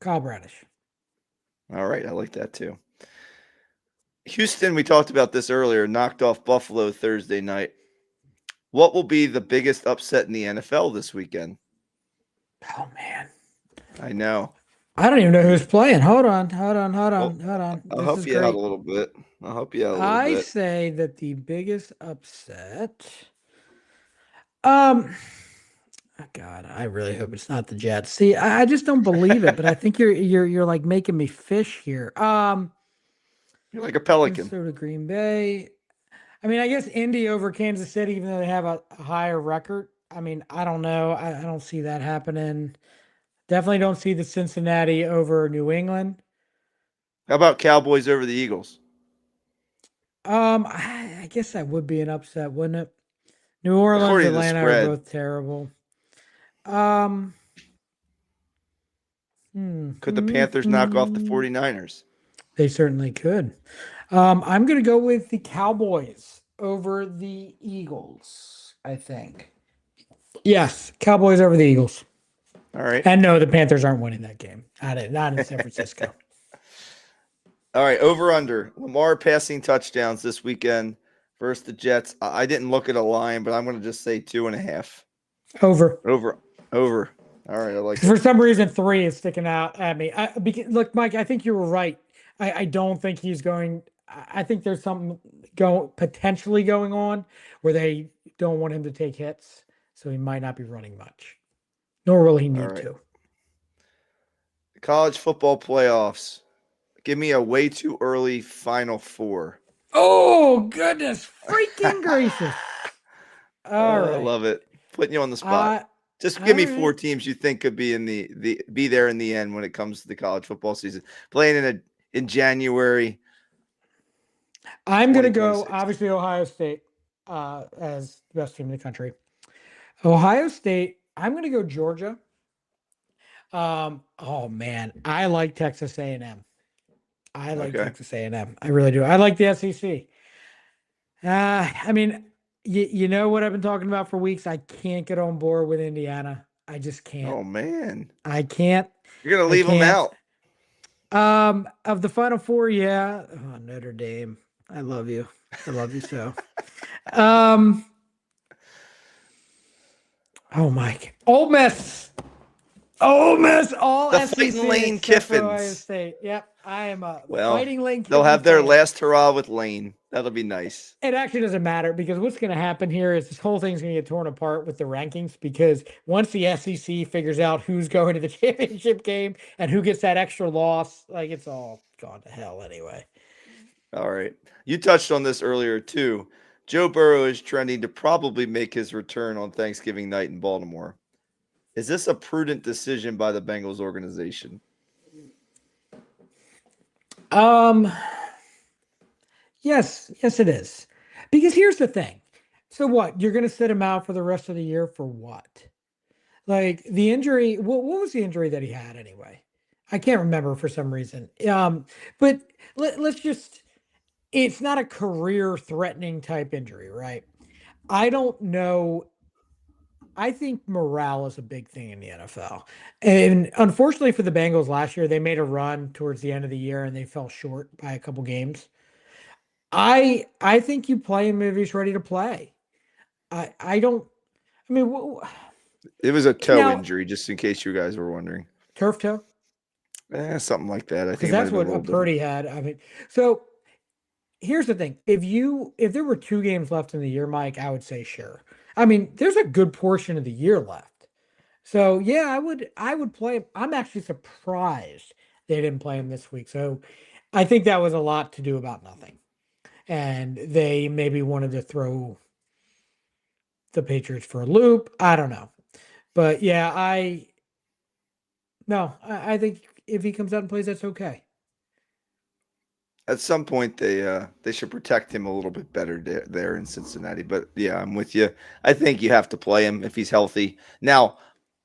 Kyle Bradish. All right. I like that too. Houston, we talked about this earlier, knocked off Buffalo Thursday night. What will be the biggest upset in the NFL this weekend? Oh man. I know. I don't even know who's playing. Hold on. Well, I'll This is help you out great. a little bit. I say that the biggest upset. Um, oh God, I really hope it's not the Jets. See, I just don't believe it, but I think you're like making me fish here. You're like a pelican. Minnesota, Green Bay. I mean, I guess Indy over Kansas City, even though they have a higher record. I mean, I don't know. I don't see that happening. Definitely don't see the Cincinnati over New England. How about Cowboys over the Eagles? I guess that would be an upset, wouldn't it? New Orleans, According to the Atlanta are spread, both terrible. Um, could the Panthers knock off the 49ers? They certainly could. I'm going to go with the Cowboys over the Eagles, I think. Yes, Cowboys over the Eagles. All right. And no, the Panthers aren't winning that game. Not in San Francisco. All right. Over under. Lamar passing touchdowns this weekend versus the Jets. I didn't look at a line, but I'm going to just say 2.5. Over. Over. All right. I like For it. some reason, 3 is sticking out at me. Look, Mike, I think you were right. I don't think he's going. I think there's something potentially going on where they don't want him to take hits, so he might not be running much, nor will he All need right. to. College football playoffs. Give me a way too early Final Four. Oh goodness, freaking gracious! All I right, love it. Putting you on the spot. Just give all me right. 4 teams you think could be in be there in the end when it comes to the college football season. Playing in January. I'm going to go 2026. obviously Ohio State as the best team in the country. Ohio State. I'm going to go Georgia. Oh man, I like Texas A&M. I like Okay. Texas A&M. I really do. I like the SEC. I mean, you know what I've been talking about for weeks. I can't get on board with Indiana. I just can't. Oh man. I can't. You're going to I leave them can't. out. Of the Final Four, yeah. Oh, Notre Dame. I love you. I love you so. Oh, Mike. Ole Miss. Ole Miss. All The SEC Fighting Lane except for Ohio Kiffins. State. Yep. I am a Well, Fighting Lane they'll Kiffin have their fan. last hurrah with Lane. That'll be nice. It actually doesn't matter because what's going to happen here is this whole thing's going to get torn apart with the rankings because once the SEC figures out who's going to the championship game and who gets that extra loss, like it's all gone to hell anyway. All right. You touched on this earlier too. Joe Burrow is trending to probably make his return on Thanksgiving night in Baltimore. Is this a prudent decision by the Bengals organization? Yes, it is. Because here's the thing. So what? You're going to sit him out for the rest of the year for what? Like the injury, what was the injury that he had anyway? I can't remember for some reason. But let's just it's not a career threatening type injury, right? I don't know. I think morale is a big thing in the NFL. And unfortunately for the Bengals last year, they made a run towards the end of the year and they fell short by a couple games. I think you play him if he's ready to play. I don't. I mean, It was a toe now injury, just in case you guys were wondering. turf toe Something like that. I because think it might that's have been a what little different. Purdy had. I mean, so here's the thing: if there were 2 games left in the year, Mike, I would say sure. I mean, there's a good portion of the year left. So yeah, I would play him. I'm actually surprised they didn't play him this week. So I think that was a lot to do about nothing. And they maybe wanted to throw the Patriots for a loop. I don't know. But yeah, I think if he comes out and plays, that's okay. At some point, they should protect him a little bit better there in Cincinnati. But yeah, I'm with you. I think you have to play him if he's healthy. Now,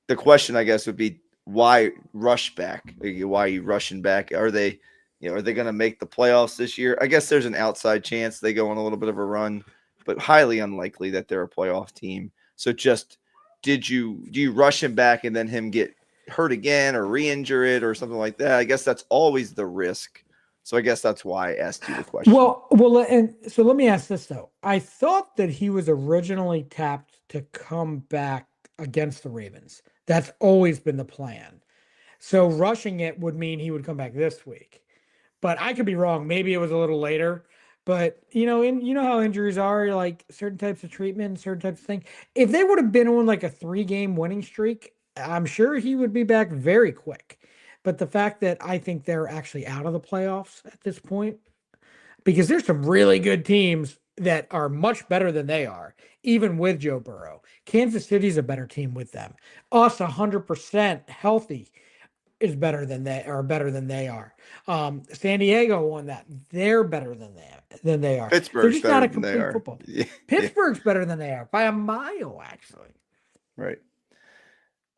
the question I guess would be why rush back? Why are you rushing back? Are they, are they going to make the playoffs this year? I guess there's an outside chance they go on a little bit of a run, but highly unlikely that they're a playoff team. So just do you rush him back and then him get hurt again or re-injure it or something like that? I guess that's always the risk. So I guess that's why I asked you the question. Well, and so let me ask this though. I thought that he was originally tapped to come back against the Ravens. That's always been the plan. So rushing it would mean he would come back this week. But I could be wrong. Maybe it was a little later. But you know how injuries are, like certain types of treatment, certain types of thing. If they would have been on like a 3-game winning streak, I'm sure he would be back very quick. But the fact that I think they're actually out of the playoffs at this point, because there's some really good teams that are much better than they are, even with Joe Burrow. Kansas City's a better team with them. Us 100% healthy is better than they are. San Diego won that. They're better than they are. They're Pittsburgh's just not better a than they complete are. football. Yeah. Pittsburgh's better than they are by a mile, actually. Right.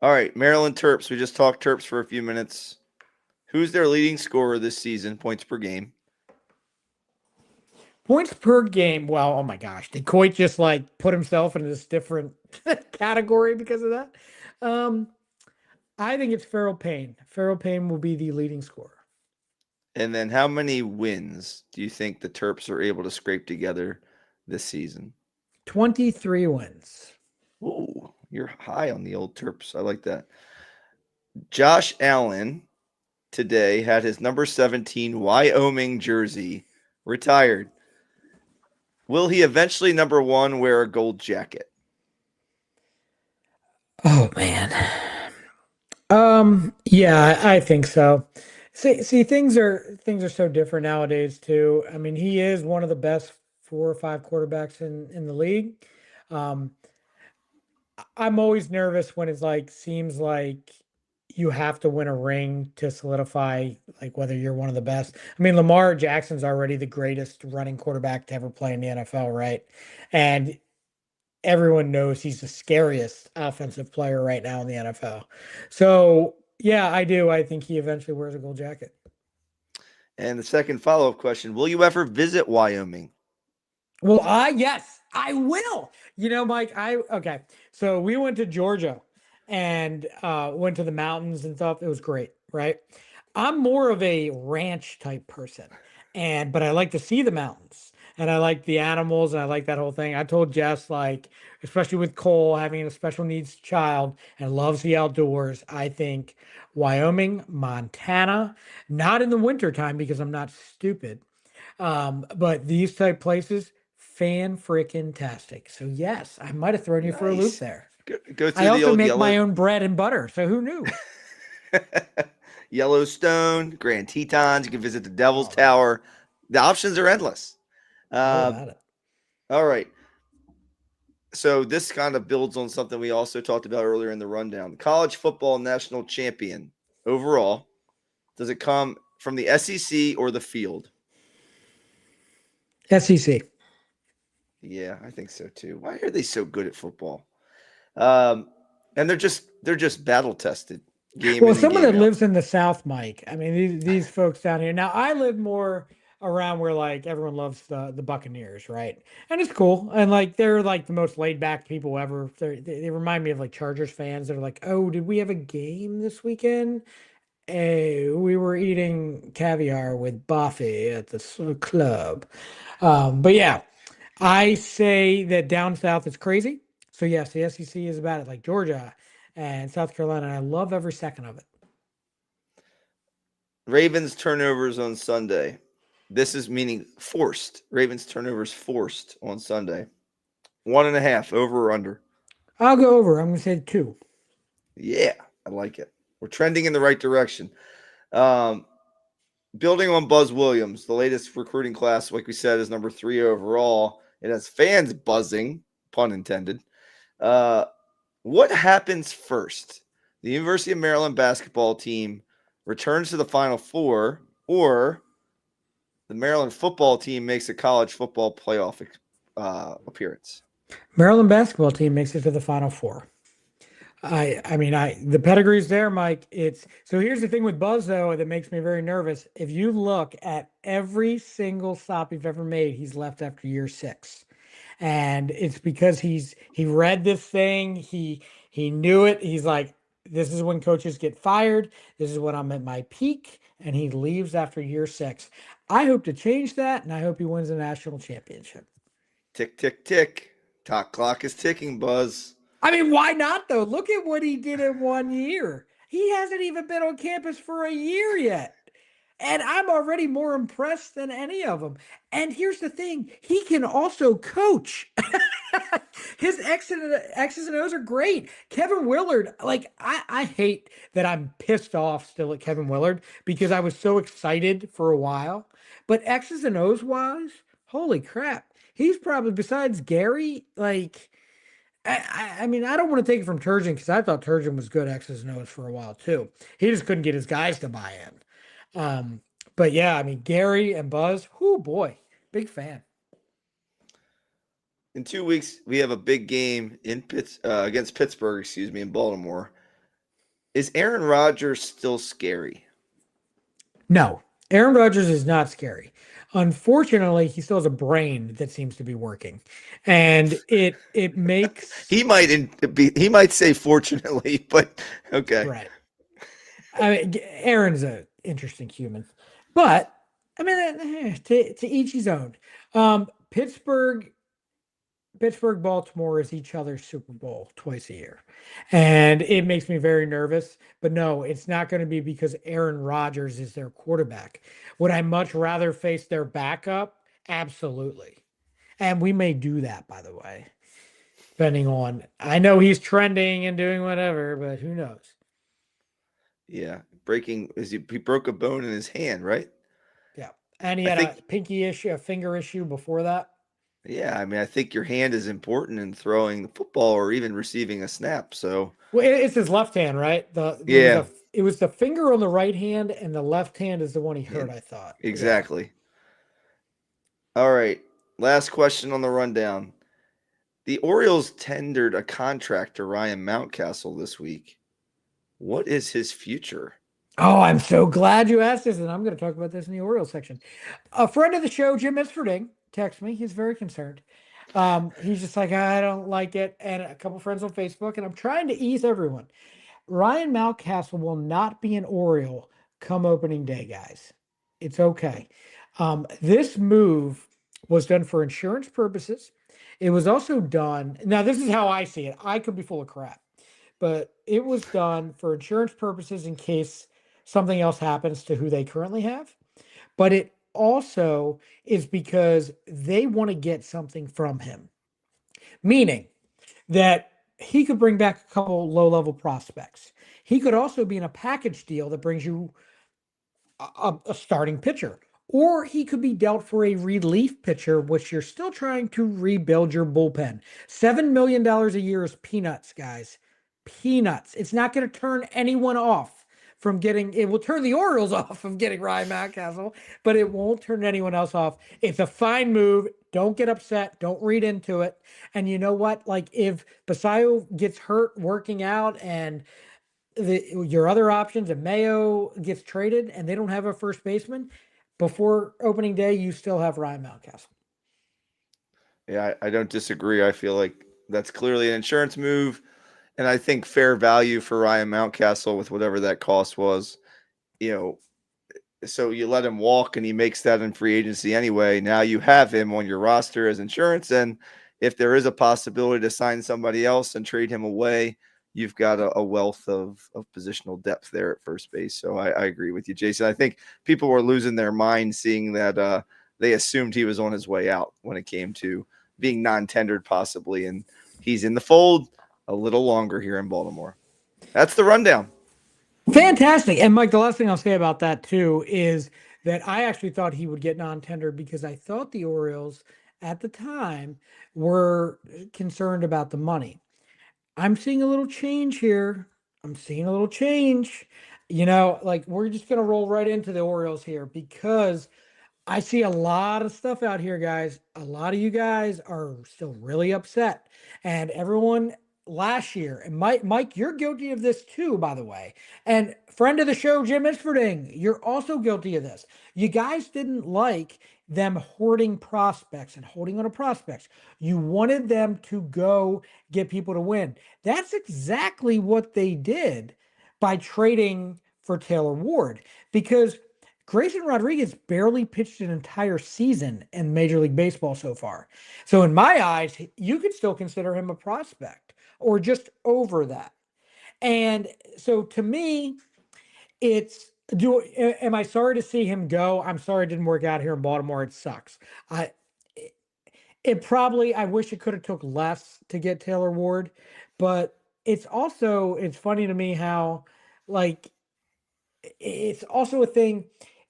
All right, Maryland Terps. We just talked Terps for a few minutes. Who's their leading scorer this season, points per game? Points per game. Well, oh my gosh. Did Coit just like put himself in this different category because of that? I think it's Farrell Payne. Farrell Payne will be the leading scorer. And then how many wins do you think the Terps are able to scrape together this season? 23 wins. Ooh, you're high on the old Terps. I like that. Josh Allen today had his number 17 Wyoming jersey retired. Will he eventually, number 1, wear a gold jacket? Oh man. Yeah, I think so. See, things are so different nowadays too. I mean, he is one of the best 4 or 5 quarterbacks in the league. Um, I'm always nervous when it's like seems like you have to win a ring to solidify like whether you're one of the best. I mean, Lamar Jackson's already the greatest running quarterback to ever play in the NFL, right? And everyone knows he's the scariest offensive player right now in the NFL. So, yeah, I do. I think he eventually wears a gold jacket. And the second follow-up question, will you ever visit Wyoming? Well, yes, I will. Mike, okay. So we went to Georgia and went to the mountains and stuff. It was great, right? I'm more of a ranch type person, but I like to see the mountains and I like the animals and I like that whole thing. I told Jess, like, especially with Cole having a special needs child and loves the outdoors, I think Wyoming, Montana, not in the wintertime because I'm not stupid. But these type places, fan freaking tastic. So yes, I might have thrown you for a loop Nice. there. Go I through the also old make my own bread and butter, so who knew? Yellowstone, Grand Tetons. You can visit the Devil's Oh, man. Tower. The options are endless. All about it. All right. So this kind of builds on something we also talked about earlier in the rundown. College football national champion overall, does it come from the SEC or the field? SEC. Yeah, I think so too. Why are they so good at football? And they're just battle tested. Well, someone that lives in the South, Mike. I mean, these folks down here. Now, I live more around where like everyone loves the Buccaneers, right? And it's cool, and like they're like the most laid back people ever. They remind me of like Chargers fans that are like, oh, did we have a game this weekend? Hey, we were eating caviar with Buffy at the club. But yeah, I say that down south it's crazy. So yes, the SEC is about it, like Georgia and South Carolina. And I love every second of it. Ravens turnovers on Sunday. This is meaning forced. Ravens turnovers forced on Sunday. 1.5 over or under. I'll go over. I'm going to say 2. Yeah, I like it. We're trending in the right direction. Building on Buzz Williams, the latest recruiting class, like we said, is number 3 overall. It has fans buzzing, pun intended. What happens first? The University of Maryland basketball team returns to the Final Four, or The Maryland football team makes a college football playoff appearance. Maryland basketball team makes it to the Final Four. The pedigree's there, Mike. It's so here's the thing with Buzz though that makes me very nervous. If you look at every single stop he's ever made, he's left after year 6. And it's because he read this thing, he knew it. He's like, this is when coaches get fired. This is when I'm at my peak, and he leaves after year 6. I hope to change that, and I hope he wins a national championship. Tick, tick, tick. Top clock is ticking, Buzz. I mean, why not though? Look at what he did in 1 year. He hasn't even been on campus for a year yet. And I'm already more impressed than any of them. And here's the thing, he can also coach. His X's and O's are great. Kevin Willard, like I hate that I'm pissed off still at Kevin Willard because I was so excited for a while. But X's and O's wise, holy crap. He's probably, besides Gary, like I mean, I don't want to take it from Turgeon because I thought Turgeon was good X's and O's for a while too. He just couldn't get his guys to buy in. But yeah, I mean, Gary and Buzz, oh boy, big fan. In 2 weeks, we have a big game in against Pittsburgh, in Baltimore. Is Aaron Rodgers still scary? No, Aaron Rodgers is not scary. Unfortunately, he still has a brain that seems to be working, and it makes he might say fortunately, but okay, right. I mean, Aaron's an interesting human, but I mean, to each his own. Pittsburgh, Baltimore is each other's Super Bowl twice a year. And it makes me very nervous. But no, it's not going to be because Aaron Rodgers is their quarterback. Would I much rather face their backup? Absolutely. And we may do that, by the way, depending on. I know he's trending and doing whatever, but who knows? Yeah, he broke a bone in his hand, right? Yeah. And he had a pinky issue, a finger issue before that. Yeah, I mean, I think your hand is important in throwing the football or even receiving a snap. So, well, it's his left hand, right? It was the finger on the right hand, and the left hand is the one he hurt. I thought exactly. Yeah. All right, last question on the rundown. The Orioles tendered a contract to Ryan Mountcastle this week. What is his future? Oh, I'm so glad you asked this, and I'm going to talk about this in the Orioles section. A friend of the show, Jim Isfording, texted me. He's very concerned. He's just like, I don't like it. And a couple friends on Facebook, and I'm trying to ease everyone. Ryan Mountcastle will not be an Oriole come opening day, guys. It's okay. This move was done for insurance purposes. It was also done. Now, this is how I see it. I could be full of crap, but it was done for insurance purposes in case something else happens to who they currently have. But it also is because they want to get something from him, meaning that he could bring back a couple low-level prospects. He could also be in a package deal that brings you a starting pitcher, or he could be dealt for a relief pitcher, which you're still trying to rebuild your bullpen. $7 million a year is peanuts, guys. Peanuts. It's not going to turn anyone off from getting, it will turn the Orioles off of getting Ryan Mountcastle, but it won't turn anyone else off. It's a fine move. Don't get upset. Don't read into it. And you know what? Like if Basayo gets hurt working out and your other options, if Mayo gets traded and they don't have a first baseman, before opening day, you still have Ryan Mountcastle. Yeah, I don't disagree. I feel like that's clearly an insurance move. And I think fair value for Ryan Mountcastle with whatever that cost was, so you let him walk and he makes that in free agency anyway. Now you have him on your roster as insurance. And if there is a possibility to sign somebody else and trade him away, you've got a wealth of positional depth there at first base. So I agree with you, Jason. I think people were losing their mind seeing that they assumed he was on his way out when it came to being non-tendered possibly. And he's in the fold a little longer here in Baltimore. That's the rundown. Fantastic. And Mike, the last thing I'll say about that too is that I actually thought he would get non-tendered because I thought the Orioles at the time were concerned about the money. I'm seeing a little change here. I'm seeing a little change. Like we're just going to roll right into the Orioles here because I see a lot of stuff out here, guys. A lot of you guys are still really upset. And everyone last year, and Mike, you're guilty of this too, by the way. And friend of the show, Jim Isfording, you're also guilty of this. You guys didn't like them hoarding prospects and holding on to prospects. You wanted them to go get people to win. That's exactly what they did by trading for Taylor Ward, because Grayson Rodriguez barely pitched an entire season in Major League Baseball so far. So, in my eyes, you could still consider him a prospect or just over that. And so, to me, it's am I sorry to see him go? I'm sorry it didn't work out here in Baltimore. It sucks. I it probably I wish it could have took less to get Taylor Ward, but it's funny to me how like it's also a thing.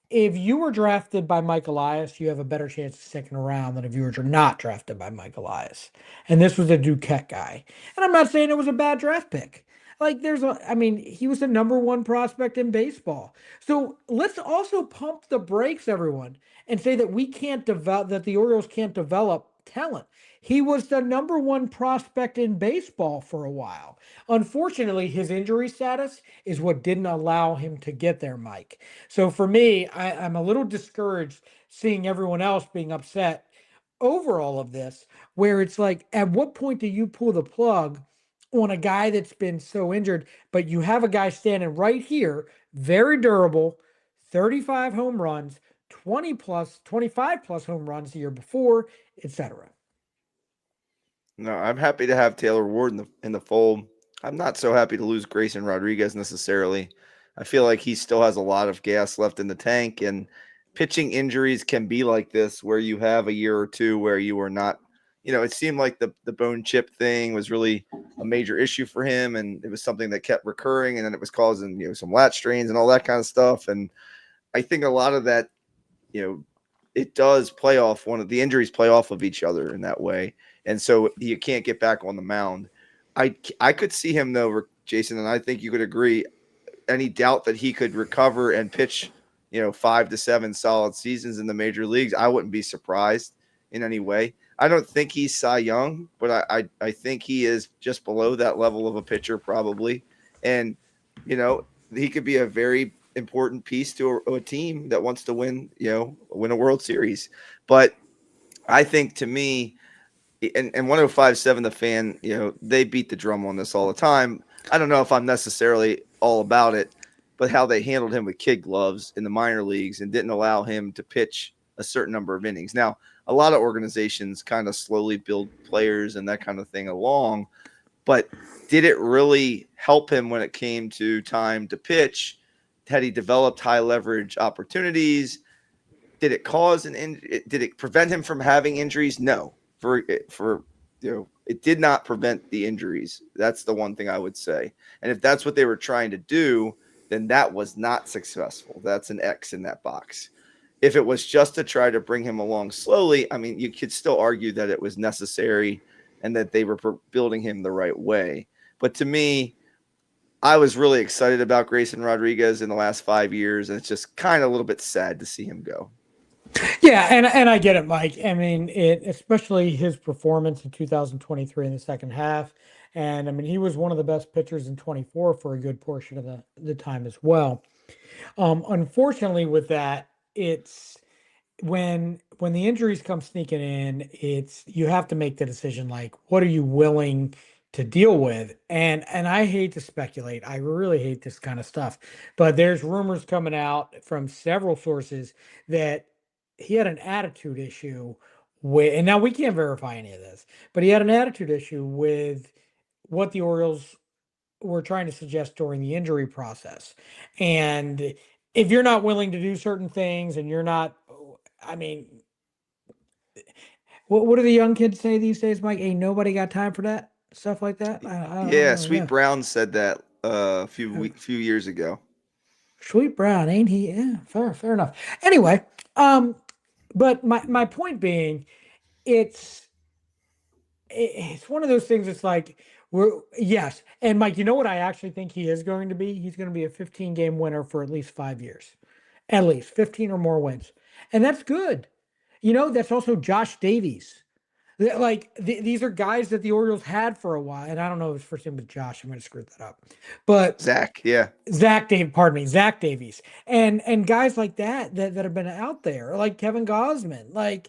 If you were drafted by Mike Elias, you have a better chance of sticking around than if you were not drafted by Mike Elias. And this was a Duquette guy. And I'm not saying it was a bad draft pick. Like I mean, he was the number one prospect in baseball. So let's also pump the brakes, everyone, and say that we can't develop, that the Orioles can't develop talent. He was the number one prospect in baseball for a while. Unfortunately, his injury status is what didn't allow him to get there, Mike. So for me, I'm a little discouraged seeing everyone else being upset over all of this, where it's like, at what point do you pull the plug on a guy that's been so injured, but you have a guy standing right here, very durable, 35 home runs, 20 plus, 25 plus home runs the year before, etc. No, I'm happy to have Taylor Ward in the fold. I'm not so happy to lose Grayson Rodriguez necessarily. I feel like he still has a lot of gas left in the tank, and pitching injuries can be like this, where you have a year or two where you are not. It seemed like the bone chip thing was really a major issue for him, and it was something that kept recurring, and then it was causing some lat strains and all that kind of stuff. And I think a lot of that, it does play off the injuries play off of each other in that way. And so you can't get back on the mound. I could see him though, Jason, and I think you could agree. Any doubt that he could recover and pitch, 5 to 7 solid seasons in the major leagues, I wouldn't be surprised in any way. I don't think he's Cy Young, but I think he is just below that level of a pitcher probably. And, he could be a very important piece to a team that wants to win a World Series. But I think, to me, and 105.7 The Fan, they beat the drum on this all the time. I don't know if I'm necessarily all about it, but how they handled him with kid gloves in the minor leagues and didn't allow him to pitch a certain number of innings. Now, a lot of organizations kind of slowly build players and that kind of thing along, but did it really help him when it came to time to pitch? Had he developed high leverage opportunities? Did it cause did it prevent him from having injuries? No. It did not prevent the injuries. That's the one thing I would say. And if that's what they were trying to do, then that was not successful. That's an X in that box. If it was just to try to bring him along slowly, I mean, you could still argue that it was necessary and that they were building him the right way. But to me, I was really excited about Grayson Rodriguez in the last 5 years, and it's just kind of a little bit sad to see him go. Yeah, and I get it, Mike. I mean, especially his performance in 2023 in the second half. And I mean, he was one of the best pitchers in 24 for a good portion of the time as well. Unfortunately, with that, it's when the injuries come sneaking in, it's you have to make the decision, like, what are you willing to deal with? And I hate to speculate. I really hate this kind of stuff. But there's rumors coming out from several sources that he had an attitude issue with, and now we can't verify any of this, but he had an attitude issue with what the Orioles were trying to suggest during the injury process. And if you're not willing to do certain things and you're not, I mean, what do the young kids say these days, Mike? Ain't nobody got time for that stuff like that. I don't Yeah, really Sweet know. Brown said that a few years ago. Sweet Brown, ain't he? Yeah, fair enough. Anyway, but my point being, it's it's one of those things. It's like yes, and Mike, you know what I actually think he is going to be? He's going to be a 15 game winner for at least 5 years, at least 15 or more wins. And that's good. That's also Josh Davies. These are guys that the Orioles had for a while. And I don't know if his first name was Josh. I'm going to screw that up. But Zach, yeah. Zach Davies. And guys like that have been out there, like Kevin Gosman.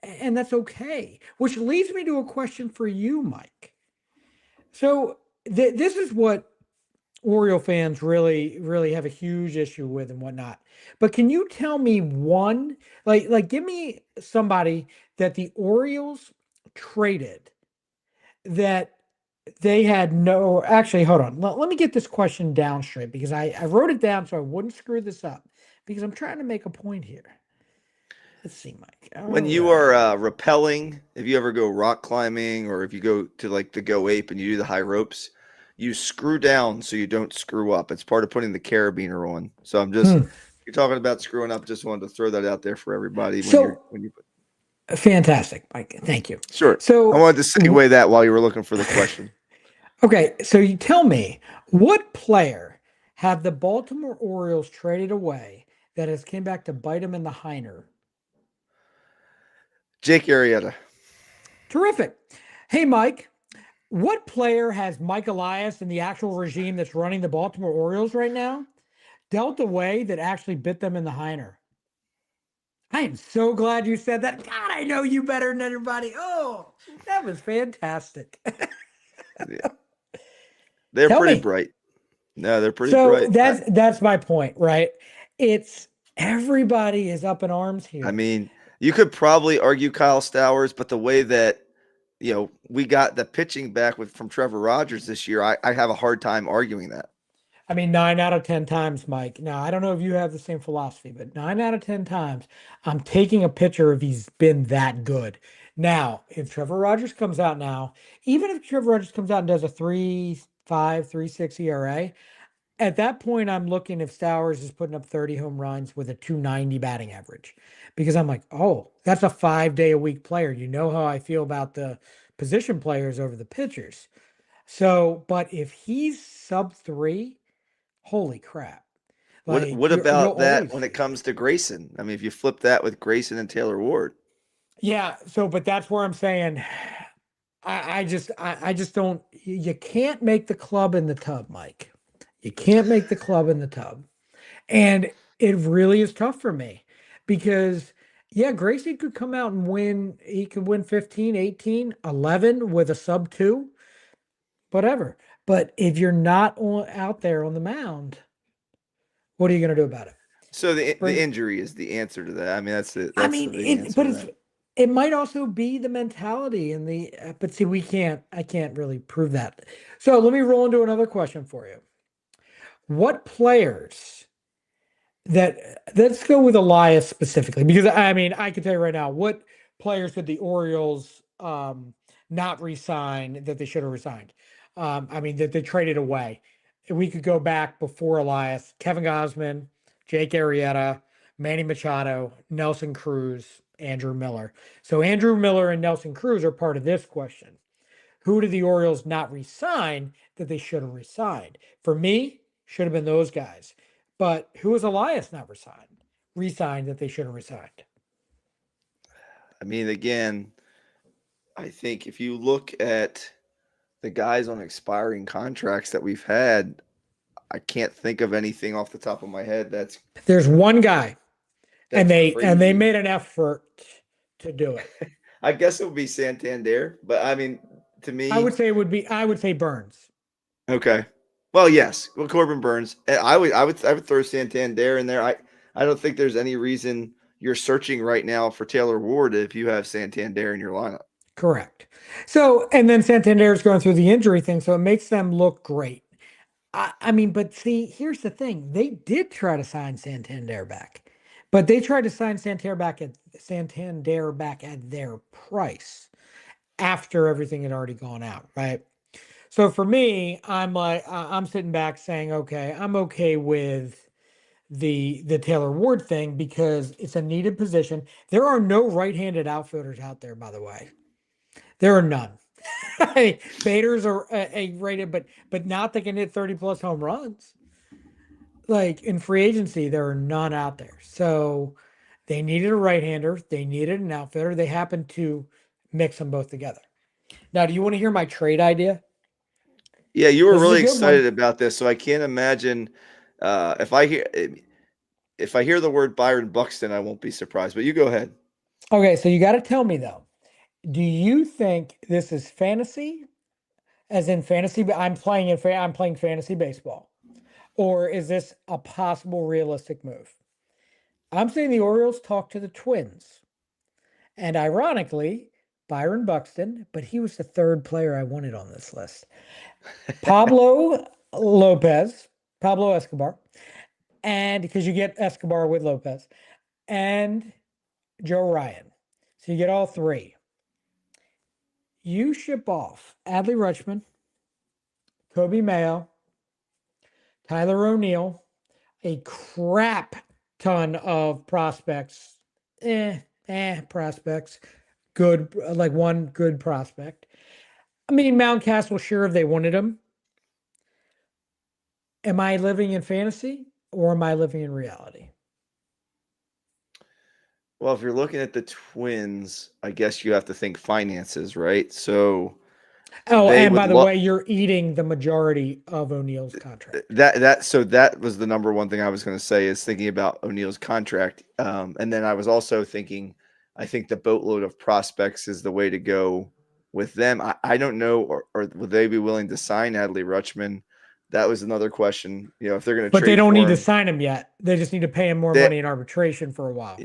And that's okay. Which leads me to a question for you, Mike. So this is what Oriole fans really, really have a huge issue with and whatnot. But can you tell me one, give me somebody that the Orioles traded that they had no, actually, hold on. Let me get this question down straight because I wrote it down so I wouldn't screw this up because I'm trying to make a point here. Let's see, Mike. When you are rappelling, if you ever go rock climbing or if you go to like the Go Ape and you do the high ropes, you screw down so you don't screw up. It's part of putting the carabiner on. So I'm just you're talking about screwing up. Just wanted to throw that out there for everybody. When you fantastic, Mike. Thank you. Sure. So I wanted to segue that while you were looking for the question. Okay, so you tell me, what player have the Baltimore Orioles traded away that has came back to bite them in the hinder? Jake Arrieta. Terrific. Hey, Mike, what player has Mike Elias and the actual regime that's running the Baltimore Orioles right now dealt away that actually bit them in the hinder? I am so glad you said that. God, I know you better than everybody. Oh, that was fantastic. Yeah. They're Tell pretty me. bright. No, they're pretty So bright. that's my point, right? It's everybody is up in arms here. I mean, you could probably argue Kyle Stowers, but the way that we got the pitching back from Trevor Rogers this year, I have a hard time arguing that. I mean, 9 out of 10 times, Mike. Now, I don't know if you have the same philosophy, but 9 out of 10 times, I'm taking a pitcher if he's been that good. Now, if Trevor Rogers comes out now, even if Trevor Rogers comes out and does a 3.5, 3.6 ERA, at that point, I'm looking if Stowers is putting up 30 home runs with a 290 batting average. Because I'm like, oh, that's a 5-day-a-week player. You know how I feel about the position players over the pitchers. So, but if he's sub 3, holy crap. What You'll about that always when it see. comes to Grayson? I mean, if you flip that with Grayson and Taylor Ward. Yeah, so but that's where I'm saying I just don't, you can't make the club in the tub, Mike. You can't make the club in the tub. And it really is tough for me because yeah, Gracie could come out and win. He could win 15, 18, 11 with a sub 2, whatever. But if you're not out there on the mound, what are you going to do about it? So the injury is the answer to that. I mean, that's the big answer But to that. it might also be the mentality and but see, I can't really prove that. So let me roll into another question for you. What players let's go with Elias specifically, because I mean, I can tell you right now, what players did the Orioles not resign that they should have resigned? I mean, that they traded away. We could go back before Elias: Kevin Gosman, Jake Arrieta, Manny Machado, Nelson Cruz, Andrew Miller. So Andrew Miller and Nelson Cruz are part of this question. Who did the Orioles not resign that they should have resigned? For me, should have been those guys. But who was Elias not resigned that they should have resigned? I mean, again, I think if you look at the guys on expiring contracts that we've had, I can't think of anything off the top of my head There's one guy, and they crazy. made an effort to do it. I guess it would be Santander, but I mean, to me, I would say Burns. Okay. Well, yes. Well, Corbin Burns. I would throw Santander in there. I don't think there's any reason you're searching right now for Taylor Ward if you have Santander in your lineup. Correct. So, and then Santander is going through the injury thing, so it makes them look great. I mean, but see, here's the thing. They did try to sign Santander back, but they tried to sign Santander back at their price after everything had already gone out, right? So for me, I'm like, I'm sitting back saying, okay, I'm okay with the Taylor Ward thing because it's a needed position. There are no right-handed outfielders out there, by the way. There are none. Bader's are a rated, but not that can hit 30 plus home runs. Like in free agency, there are none out there. So They needed a right-hander. They needed an outfitter. They happened to mix them both together. Now, do you want to hear my trade idea? Yeah, you were This is a really good one. excited about this, so I can't imagine if I hear the word Byron Buxton, I won't be surprised. But you go ahead. Okay, so you got to tell me though. Do you think this is fantasy, as in fantasy? I'm playing fantasy baseball, or is this a possible realistic move? I'm saying the Orioles talk to the Twins, and ironically, Byron Buxton, but he was the third player I wanted on this list. Pablo Lopez, Pablo Escobar, and because you get Escobar with Lopez, and Joe Ryan. So you get all three. You ship off Adley Rutschman, Kobe Mayo, Tyler O'Neill, a crap ton of prospects. Prospects. Good, like one good prospect. I mean, Mountcastle, sure, if they wanted him. Am I living in fantasy or am I living in reality? Well, if you're looking at the Twins, I guess you have to think finances, right? So Oh, they and would by the love way, you're eating the majority of O'Neill's contract. that was the number one thing I was going to say is thinking about O'Neill's contract, and then I was also thinking, I think the boatload of prospects is the way to go with them. I don't know, or would they be willing to sign Adley Rutschman? That was another question. You know, if they're going to But they trade don't need for to him, sign him yet. They just need to pay him more they, money in arbitration for a while.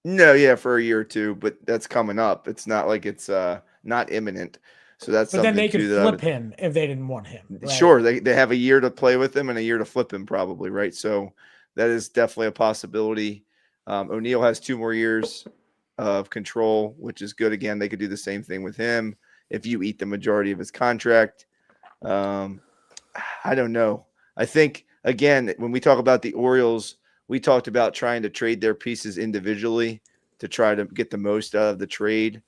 no, yeah, for a year or two, but that's coming up. It's not like it's not imminent. So that's But then something they could too that I flip would. him if they didn't want him, right? Sure, they have a year to play with him and a year to flip him, probably, right? So that is definitely a possibility. O'Neill has 2 more years of control, which is good. Again, they could do the same thing with him if you eat the majority of his contract. Um, I don't know. I think again, when we talk about the Orioles, we talked about trying to trade their pieces individually to try to get the most out of the trade.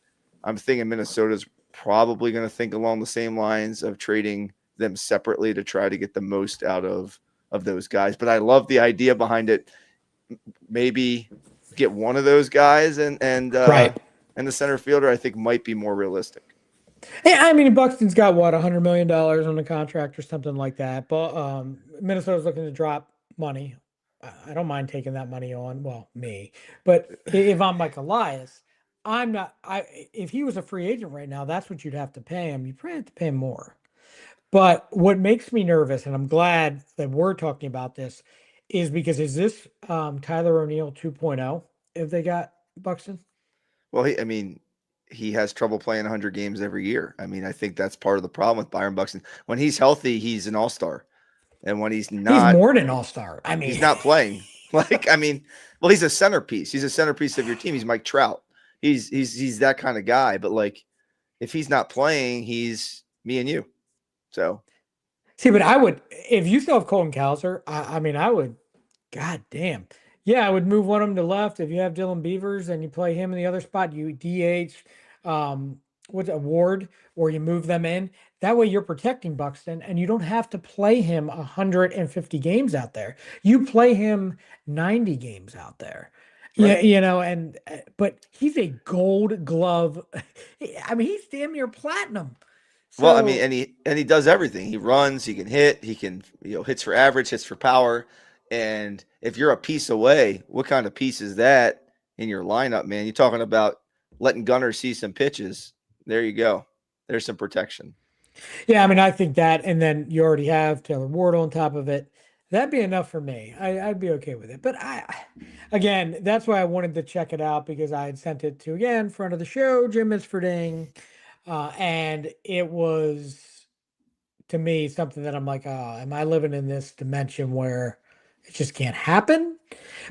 I'm thinking Minnesota's probably going to think along the same lines of trading them separately to try to get the most out of those guys. But I love the idea behind it. Maybe get one of those guys Right. and the center fielder I think might be more realistic. Yeah, I mean, Buxton's got what, $100 million on the contract or something like that. But Minnesota's looking to drop money. I don't mind taking that money on. Well, me, but if I'm Mike Elias, I'm not. If he was a free agent right now, that's what you'd have to pay him. You probably have to pay him more. But what makes me nervous, and I'm glad that we're talking about this, is because is this Tyler O'Neill 2.0 if they got Buxton? Well, I mean, he has trouble playing 100 games every year. I mean, I think that's part of the problem with Byron Buxton. When he's healthy, he's an all-star. And when He's more than an all-star. I mean, he's not playing. Like, I mean, well, he's a centerpiece. He's a centerpiece of your team. He's Mike Trout. He's that kind of guy. But like, if he's not playing, he's me and you. So see, but I would, if you still have Colton Cowser, I mean, I would, god damn. Yeah, I would move one of them to left. If you have Dylan Beavers and you play him in the other spot, you DH, what's a Ward, or you move them in. That way you're protecting Buxton and you don't have to play him 150 games out there. You play him 90 games out there. Yeah, right. and but he's a gold glove. I mean, he's damn near platinum. Well, I mean, So and he does everything. He runs, he can hit, he can, hits for average, hits for power. And if you're a piece away, what kind of piece is that in your lineup, man? You're talking about letting Gunnar see some pitches. There you go. There's some protection. yeah, I mean, I think that, and then you already have Taylor Ward on top of it. That'd be enough for me. I'd be okay with it. But again, that's why I wanted to check it out because I had sent it to again friend of the show, Jim Isfording, and it was to me something that I'm like, oh, am I living in this dimension where it just can't happen?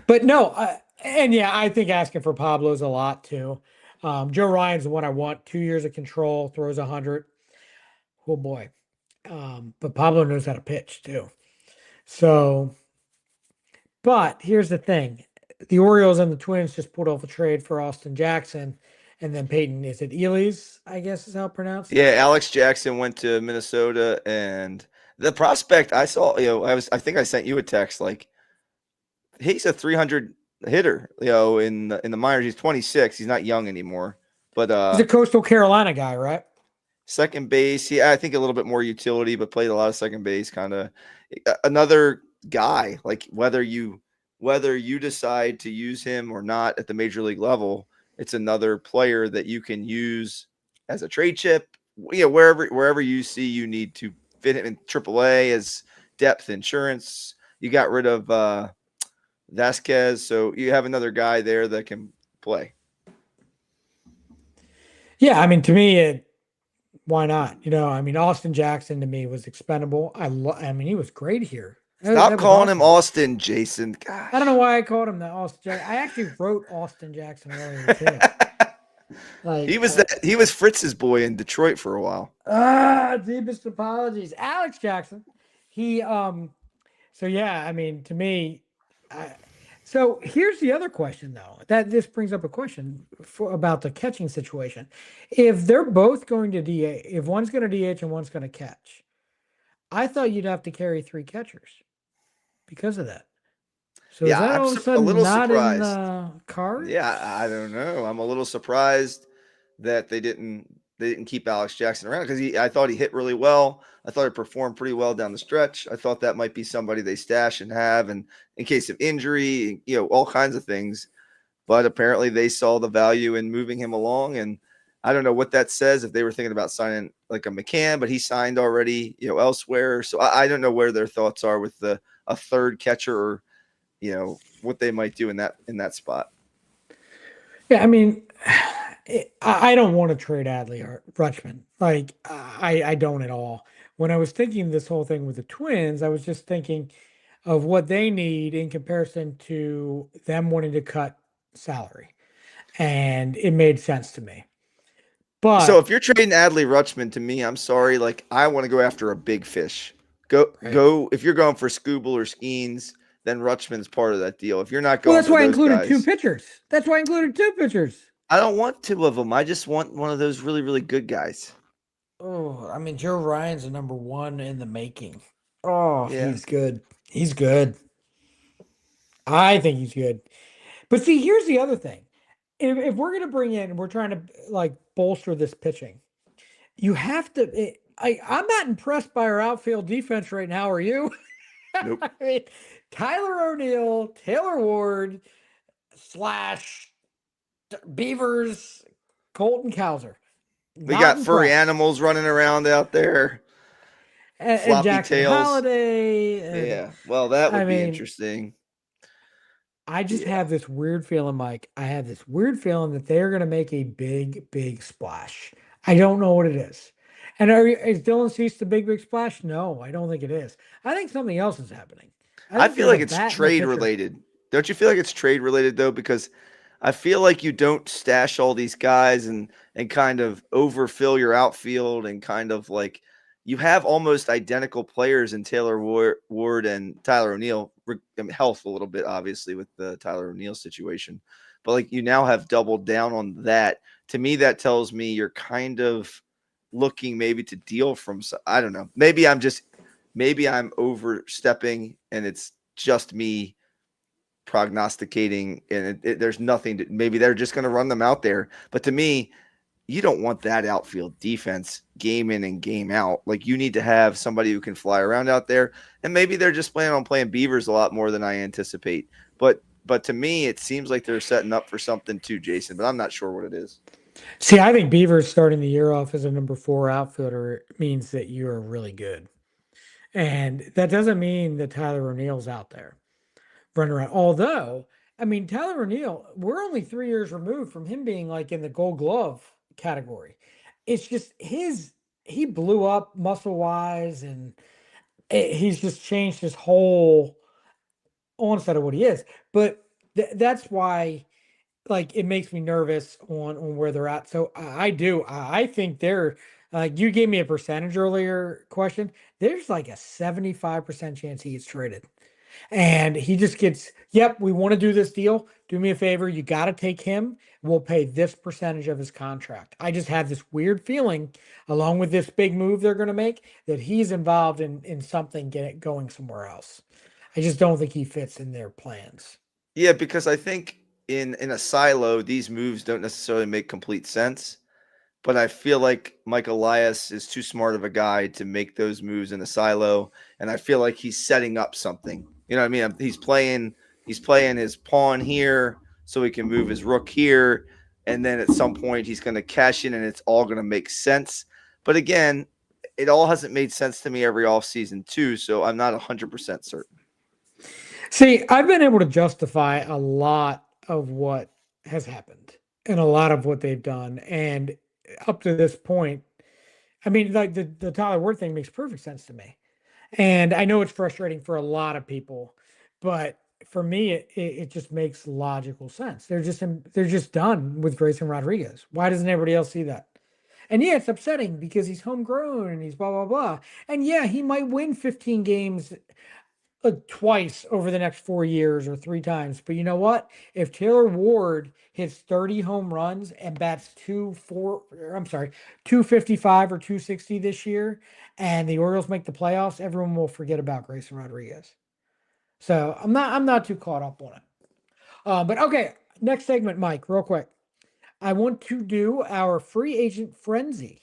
But no, and yeah, I think asking for Pablo's a lot too. Joe Ryan's the one I want. 2 years of control, throws 100. Oh boy. But Pablo knows how to pitch too. So, but here's the thing. The Orioles and the Twins just pulled off a trade for Austin Jackson. And then Peyton, is it Ely's, I guess is how it's pronounced? Yeah, Alex Jackson went to Minnesota, and the prospect I saw, I think I sent you a text like he's a 300 hitter. In the minors, he's 26. He's not young anymore. But He's a Coastal Carolina guy, right? second base, I think a little bit more utility, but played a lot of second base. Kind of another guy. Like whether you decide to use him or not at the major league level, it's another player that you can use as a trade chip. Wherever you see you need to fit him in AAA as depth insurance. You got rid of Vasquez, so you have another guy there that can play. Yeah, I mean, to me, why not? I mean, Austin Jackson to me was expendable. I mean, he was great here. Stop That was calling him awesome. Austin, Jason. Gosh. I don't know why I called him the Austin Jackson. I actually wrote Austin Jackson earlier too. He was Fritz's boy in Detroit for a while. Deepest apologies. Alex Jackson. So yeah, I mean, to me, so here's the other question though. This brings up a question about the catching situation. If they're both going to DH, if one's going to DH and one's going to catch, I thought you'd have to carry 3 catchers because of that. So is that I'm all of a a sudden little not surprised. in the cards? Yeah, I don't know. I'm a little surprised that they didn't keep Alex Jackson around because I thought he hit really well. I thought he performed pretty well down the stretch. I thought that might be somebody they stash and have, and in case of injury, all kinds of things. But apparently they saw the value in moving him along, and I don't know what that says if they were thinking about signing like a McCann, but he signed already, elsewhere. So I don't know where their thoughts are with a third catcher or what they might do in that spot. Yeah, I mean, I don't want to trade Adley or Rutschman. Like, I don't at all. When I was thinking this whole thing with the Twins, I was just thinking of what they need in comparison to them wanting to cut salary. And it made sense to me. But so if you're trading Adley Rutschman, to me, I'm sorry, like I want to go after a big fish. Go if you're going for Skubal or Skeens, then Rutschman's part of that deal. If you're not going, that's why I included guys, 2 pitchers. That's why I included 2 pitchers. I don't want 2 of them. I just want one of those really, really good guys. Oh, I mean, Joe Ryan's a number 1 in the making. Oh, Yeah. he's good. He's good. I think he's good. But see, here's the other thing. If we're going to bring in, we're trying to like bolster this pitching, you have to. I'm not impressed by our outfield defense right now. Are you? Nope. I mean, Tyler O'Neill, Taylor Ward, / Beavers, Colton Cowser. We got furry animals running around out there. And Jackson tails. Holiday. Yeah. Well, that would be interesting. I just have this weird feeling, Mike. I have this weird feeling that they're going to make a big, big splash. I don't know what it is. And is Dylan Cease the big, big splash? No, I don't think it is. I think something else is happening. I feel like it's trade related. Don't you feel like it's trade related though? Because I feel like you don't stash all these guys and kind of overfill your outfield and kind of like you have almost identical players in Taylor Ward and Tyler O'Neill. Health a little bit, obviously, with the Tyler O'Neill situation. But like you now have doubled down on that. To me, that tells me you're kind of looking maybe to deal from – I don't know. Maybe I'm overstepping and it's just me prognosticating and there's nothing – maybe they're just going to run them out there. But to me – you don't want that outfield defense game in and game out. Like you need to have somebody who can fly around out there. And maybe they're just planning on playing Beavers a lot more than I anticipate. But to me, it seems like they're setting up for something too, Jason, but I'm not sure what it is. See, I think Beavers starting the year off as a number 4 outfielder means that you're really good. And that doesn't mean that Tyler O'Neill's out there running around. Although, I mean, Tyler O'Neill, we're only 3 years removed from him being like in the Gold Glove category. It's just he blew up muscle wise and he's just changed his whole onset of what he is. But that's why like it makes me nervous on where they're at. So I think they're you gave me a percentage earlier question. There's like a 75% chance he gets traded. And he just gets, yep, we want to do this deal. Do me a favor. You got to take him. We'll pay this percentage of his contract. I just have this weird feeling, along with this big move they're going to make, that he's involved in something going somewhere else. I just don't think he fits in their plans. Yeah, because I think in a silo, these moves don't necessarily make complete sense. But I feel like Mike Elias is too smart of a guy to make those moves in a silo, and I feel like he's setting up something. You know what I mean? He's playing his pawn here so he can move his rook here, and then at some point he's going to cash in, and it's all going to make sense. But again, it all hasn't made sense to me every offseason too, so I'm not 100% certain. See, I've been able to justify a lot of what has happened and a lot of what they've done. And up to this point, I mean, like the Tyler Ward thing makes perfect sense to me. And I know it's frustrating for a lot of people, but for me, it just makes logical sense. They're just done with Grayson Rodriguez. Why doesn't everybody else see that? And yeah, it's upsetting because he's homegrown and he's blah blah blah. And yeah, he might win 15 games twice over the next 4 years or three times. But you know what? If Taylor Ward hits 30 home runs and bats 255 or 260 this year, and the Orioles make the playoffs, everyone will forget about Grayson Rodriguez. So I'm not too caught up on it. But okay, next segment, Mike, real quick. I want to do our free agent frenzy,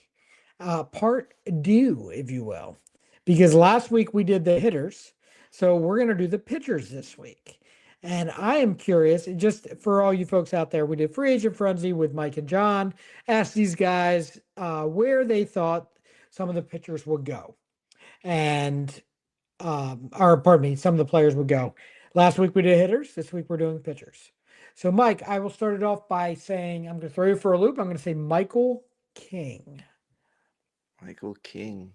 part due, if you will, because last week we did the hitters, so we're going to do the pitchers this week. And I am curious, and just for all you folks out there, we did free agent frenzy with Mike and John. Asked these guys where they thought some of the pitchers would go, and or pardon me, some of the players would go. Last week we did hitters. This week we're doing pitchers. So, Mike, I will start it off by saying I'm going to throw you for a loop. I'm going to say Michael King. Michael King.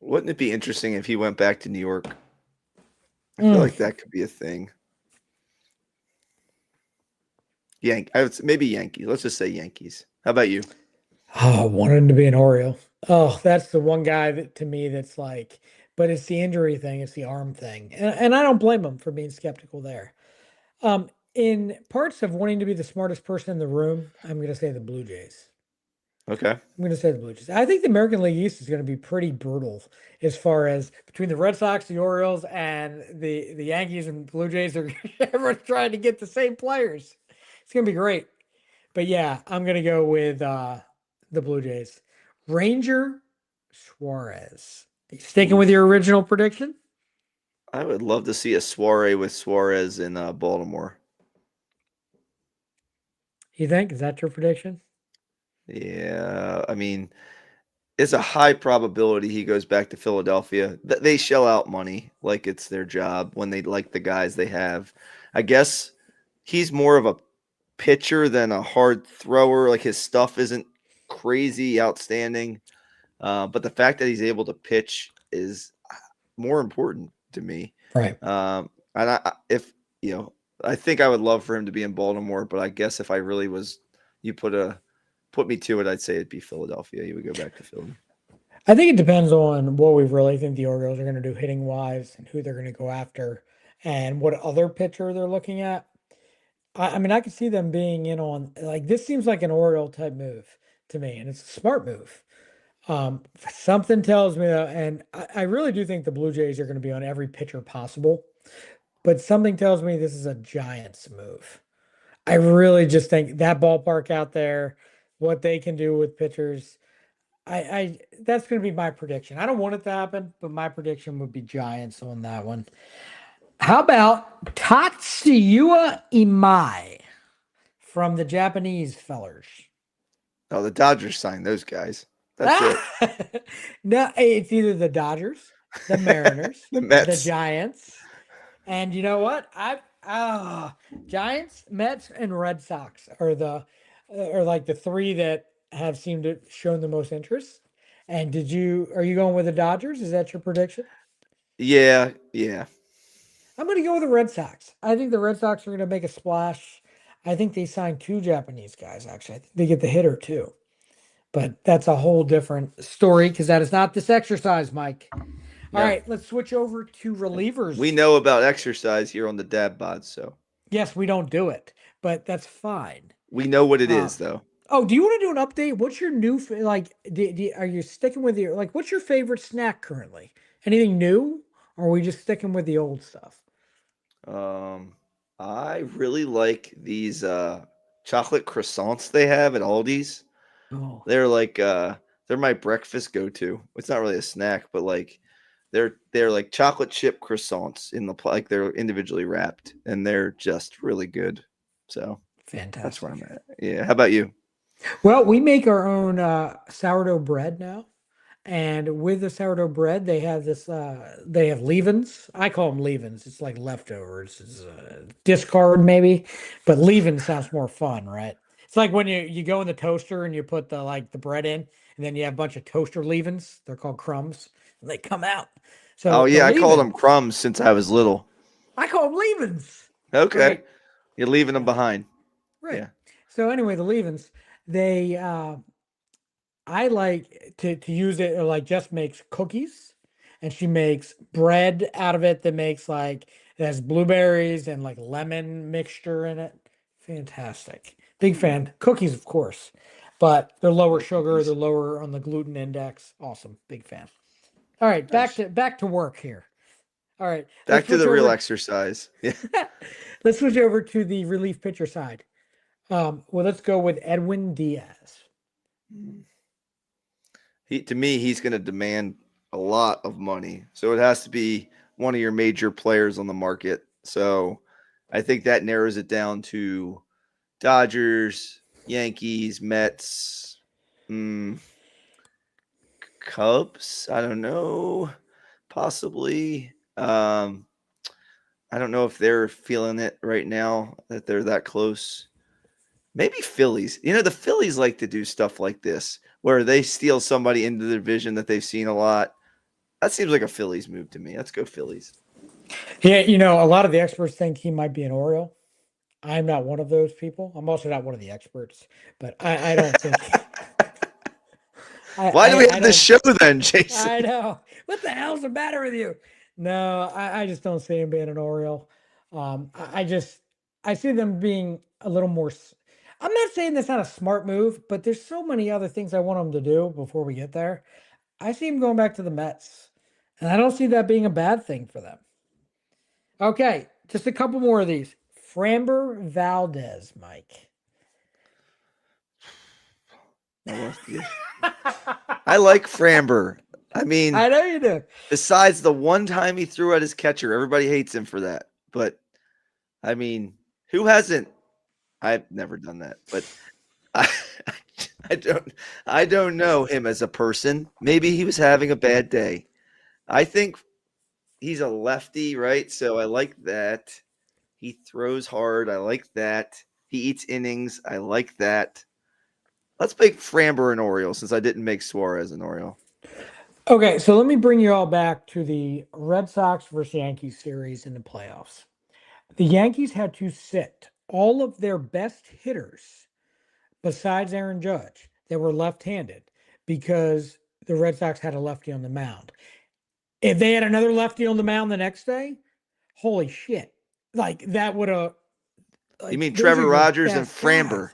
Wouldn't it be interesting if he went back to New York? I feel like that could be a thing. Maybe Yankees. Let's just say Yankees. How about you? Oh, wanted to be an Oriole. Oh, that's the one guy that to me that's like, but it's the injury thing, it's the arm thing, and I don't blame him for being skeptical there. In parts of wanting to be the smartest person in the room, I'm going to say the Blue Jays. Okay. I'm going to say the Blue Jays. I think the American League East is going to be pretty brutal as far as between the Red Sox, the Orioles, and the Yankees and Blue Jays. Are everyone's trying to get the same players. It's going to be great. But yeah, I'm going to go with the Blue Jays. Ranger Suarez. Sticking with Oof. your original prediction? I would love to see a soiree with Suarez in Baltimore. You think? Is that your prediction? Yeah, I mean, it's a high probability he goes back to Philadelphia. They shell out money like it's their job when they like the guys they have. I guess he's more of a pitcher than a hard thrower. Like his stuff isn't crazy outstanding, but the fact that he's able to pitch is more important to me. Right. And if I think I would love for him to be in Baltimore, but I guess if I really was, you put me to it, I'd say it'd be Philadelphia. He would go back to Philly. I think it depends on what we really think the Orioles are going to do hitting wise and who they're going to go after and what other pitcher they're looking at. I mean, I could see them being in on like this seems like an Oriole type move to me, and it's a smart move. Something tells me that, and I really do think the Blue Jays are going to be on every pitcher possible, but something tells me this is a Giants move. I really just think that ballpark out there, what they can do with pitchers, I that's going to be my prediction. I don't want it to happen, but my prediction would be Giants on that one. How about Tatsuya Imai from the Japanese fellers? Oh, the Dodgers signed those guys. That's it. No, it's either the Dodgers, the Mariners, The Mets. the Giants, and you know what? Giants, Mets, and Red Sox are like the three that have seemed to shown the most interest. And are you going with the Dodgers? Is that your prediction? Yeah. I'm going to go with the Red Sox. I think the Red Sox are going to make a splash. I think they signed two Japanese guys, actually. I think they get the hitter too. But that's a whole different story because that is not this exercise, Mike. All right, let's switch over to relievers. We know about exercise here on the Dad Bods, so. Yes, we don't do it, but that's fine. We know what it is, though. Oh, do you want to do an update? What's your new, are you sticking with what's your favorite snack currently? Anything new? Or are we just sticking with the old stuff? I really like these chocolate croissants they have at Aldi's. Oh, They're like they're my breakfast go-to. It's not really a snack, but like they're like chocolate chip croissants in the like they're individually wrapped and they're just really good. So that's where fantastic. I'm at. Yeah. How about you? Well, we make our own sourdough bread now. And with the sourdough bread, they have they have leavens. I call them leavens. It's like leftovers. It's discard maybe, but leavens sounds more fun, right? It's like when you go in the toaster and you put the bread in, and then you have a bunch of toaster leavens. They're called crumbs, and they come out. Oh So the yeah, I called them leavens, crumbs since I was little. I call them leavens. Okay. Right. You're leaving them Yeah. behind. Right. Yeah. So anyway, the leavens, they I like to use it like just makes cookies and she makes bread out of it that makes like it has blueberries and like lemon mixture in it. Fantastic. Big fan. Cookies, of course. But they're I lower like sugar, they're cookies. lower on the gluten index. Awesome. Big fan. All right, Nice. back to work here. All right. Let's Back to switch the real over. exercise. Yeah. Let's switch over to the relief pitcher side. Well, let's go with Edwin Diaz. To me, he's going to demand a lot of money. So it has to be one of your major players on the market. So I think that narrows it down to Dodgers, Yankees, Mets, Cubs. I don't know. Possibly. I don't know if they're feeling it right now that they're that close. Maybe Phillies. The Phillies like to do stuff like this where they steal somebody into the division that they've seen a lot. That seems like a Phillies move to me. Let's go Phillies. Yeah, a lot of the experts think he might be an Oriole. I'm not one of those people. I'm also not one of the experts, but I don't think Why do we I have this don't show then, I Jason? know. What the hell's the matter with you? No, I just don't see him being an Oriole. I see them being a little more. I'm not saying that's not a smart move, but there's so many other things I want him to do before we get there. I see him going back to the Mets, and I don't see that being a bad thing for them. Okay, just a couple more of these. Framber Valdez, Mike. I like Framber. I mean, I know you do. besides the one time he threw at his catcher, everybody hates him for that. But I mean, who hasn't? I've never done that, but I, I don't know him as a person. Maybe he was having a bad day. I think he's a lefty, right? So I like that. He throws hard. I like that. He eats innings. I like that. Let's make Framber an Oriole since I didn't make Suarez an Oriole. Okay, so let me bring you all back to the Red Sox versus Yankees series in the playoffs. The Yankees had to sit all of their best hitters besides Aaron Judge that were left-handed because the Red Sox had a lefty on the mound. If they had another lefty on the mound the next day, holy shit. Like that would have You like mean those are Trevor your Rogers and best Framber?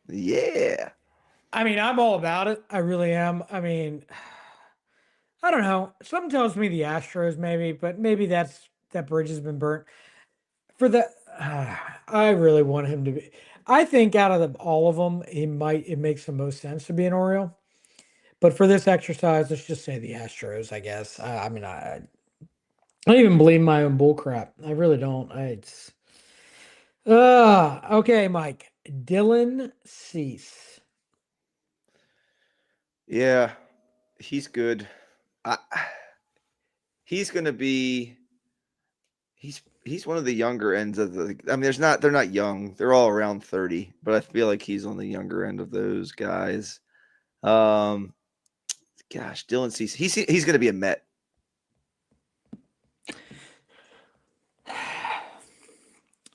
guys. Yeah. I mean, I'm all about it. I really am. I mean, I don't know. Something tells me the Astros maybe, but maybe that bridge has been burnt. For the I really want him to be. I think out of all of them, it makes the most sense to be an Oriole. But for this exercise, let's just say the Astros. I guess. I mean, I don't even believe my own bull crap. I really don't. It's okay, Mike. Dylan Cease. Yeah. He's good. I, he's going to be he's one of the younger ends of the I mean they're not young. They're all around 30, but I feel like he's on the younger end of those guys. Um gosh, Dylan Cease. He's going to be a Met.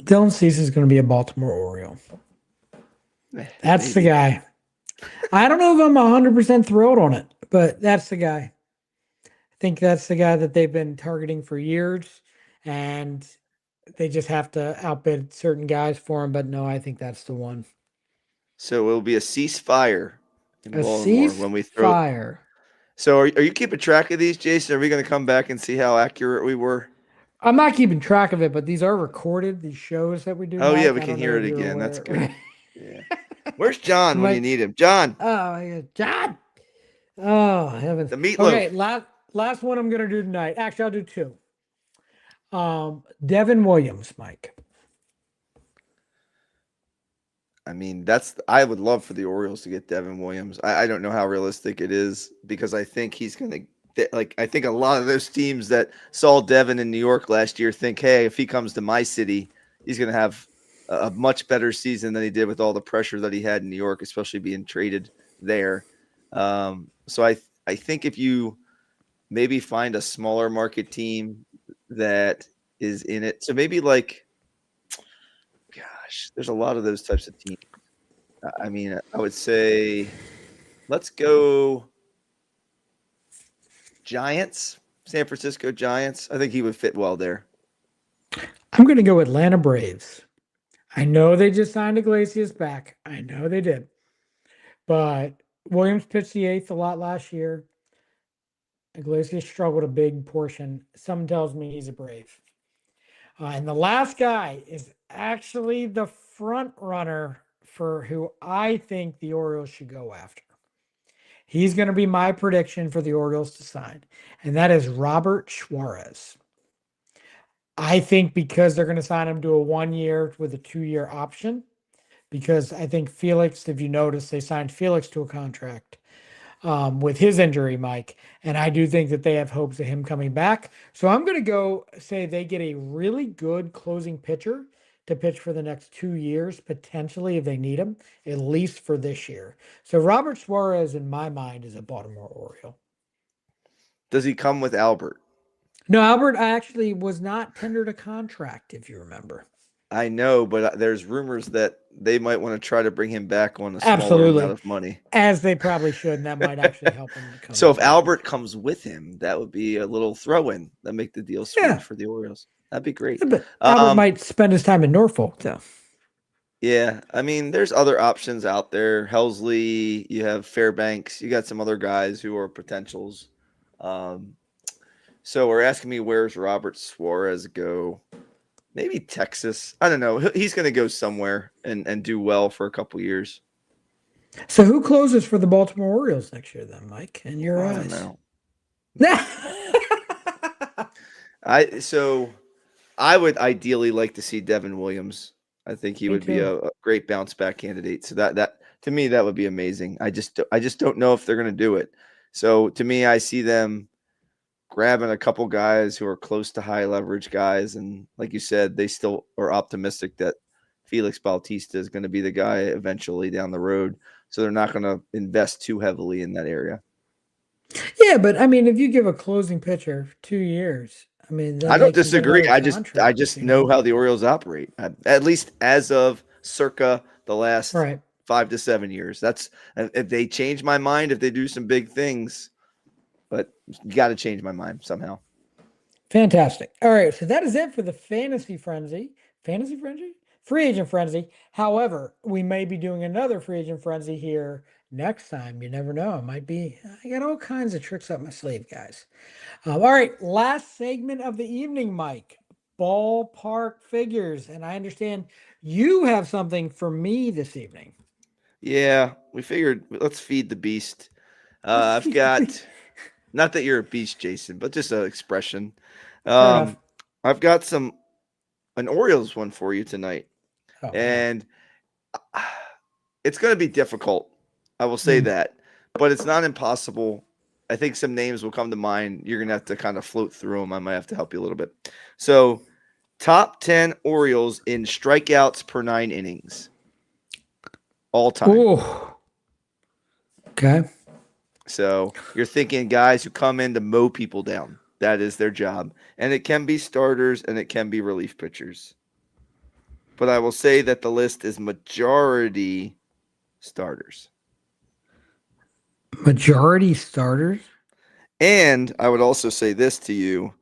Dylan Cease is going to be a Baltimore Oriole. That's the Maybe. guy. I don't know if I'm 100% thrilled on it, but that's the guy. I think that's the guy that they've been targeting for years, and they just have to outbid certain guys for him. But no, I think that's the one. So it'll be a ceasefire in A Baltimore when we throw. ceasefire. So are you keeping track of these, Jason? Are we going to come back and see how accurate we were? I'm not keeping track of it, but these are recorded. These shows that we do, Oh yeah, Mike. we I can don't know hear if it you're again. That's aware. good. Yeah. Where's So John when you Mike, need him? John, oh yeah, John. Oh heavens. the meatloaf. Okay, last one I'm gonna do tonight. Actually, I'll do two. Devin Williams, Mike. I mean, I would love for the Orioles to get Devin Williams. I don't know how realistic it is because I think he's going to I think a lot of those teams that saw Devin in New York last year think, hey, if he comes to my city, he's going to have a much better season than he did with all the pressure that he had in New York, especially being traded there. So I think if you maybe find a smaller market team that is in it, so maybe like, gosh, there's a lot of those types of teams. I mean, I would say let's go Giants, San Francisco Giants. I think he would fit well there. I'm gonna go Atlanta Braves. I know they just signed Iglesias back. I know they did. But Williams pitched the eighth a lot last year. Iglesias struggled a big portion. Some tells me he's a Brave. And the last guy is actually the front runner for who I think the Orioles should go after. He's going to be my prediction for the Orioles to sign, and that is Robert Suarez. I think because they're going to sign him to a 1 year with a 2 year option, because I think Felix, if you notice, they signed Felix to a contract with his injury, Mike. And I do think that they have hopes of him coming back. So I'm going to go say they get a really good closing pitcher to pitch for the next 2 years, potentially if they need him, at least for this year. So Robert Suarez, in my mind, is a Baltimore Oriole. Does he come with Albert? No, Albert actually was not tendered a contract, if you remember. I know, but there's rumors that they might want to try to bring him back on a smaller amount Absolutely. of money. As they probably should, and that might actually help him to come So if back. Albert comes with him, that would be a little throw-in that make the deal sweet Yeah. for the Orioles. That'd be great. But Albert might spend his time in Norfolk, though. Yeah, I mean, there's other options out there. Helsley, you have Fairbanks, you got some other guys who are potentials. So we're asking me where's Robert Suarez go? Maybe Texas. I don't know. He's going to go somewhere and do well for a couple years. So who closes for the Baltimore Orioles next year, then, Mike? In your I eyes? don't know. So I would ideally like to see Devin Williams. I think he would be a great bounce back candidate. So that to me that would be amazing. I just don't know if they're going to do it. So to me, I see them grabbing a couple guys who are close to high leverage guys, and like you said, they still are optimistic that Felix Bautista is going to be the guy eventually down the road. So they're not going to invest too heavily in that area. Yeah, but I mean, if you give a closing pitcher 2 years, I mean, I don't disagree. I just know how the Orioles operate, at least as of circa the last 5 to 7 years. That's if they change my mind, if they do some big things, but you got to change my mind somehow. Fantastic. All right, so that is it for the Fantasy Frenzy. Fantasy Frenzy? Free Agent Frenzy. However, we may be doing another Free Agent Frenzy here next time. You never know. It might be. I got all kinds of tricks up my sleeve, guys. All right, last segment of the evening, Mike. Ballpark figures. And I understand you have something for me this evening. Yeah, we figured let's feed the beast. I've got, not that you're a beast, Jason, but just an expression. I've got an Orioles one for you tonight. Oh, and it's going to be difficult. I will say that, but it's not impossible. I think some names will come to mind. You're going to have to kind of float through them. I might have to help you a little bit. So, top 10 Orioles in strikeouts per 9 innings. All time. Ooh. Okay. So, you're thinking guys who come in to mow people down. That is their job. And it can be starters and it can be relief pitchers. But I will say that the list is majority starters. Majority starters? And I would also say this to you.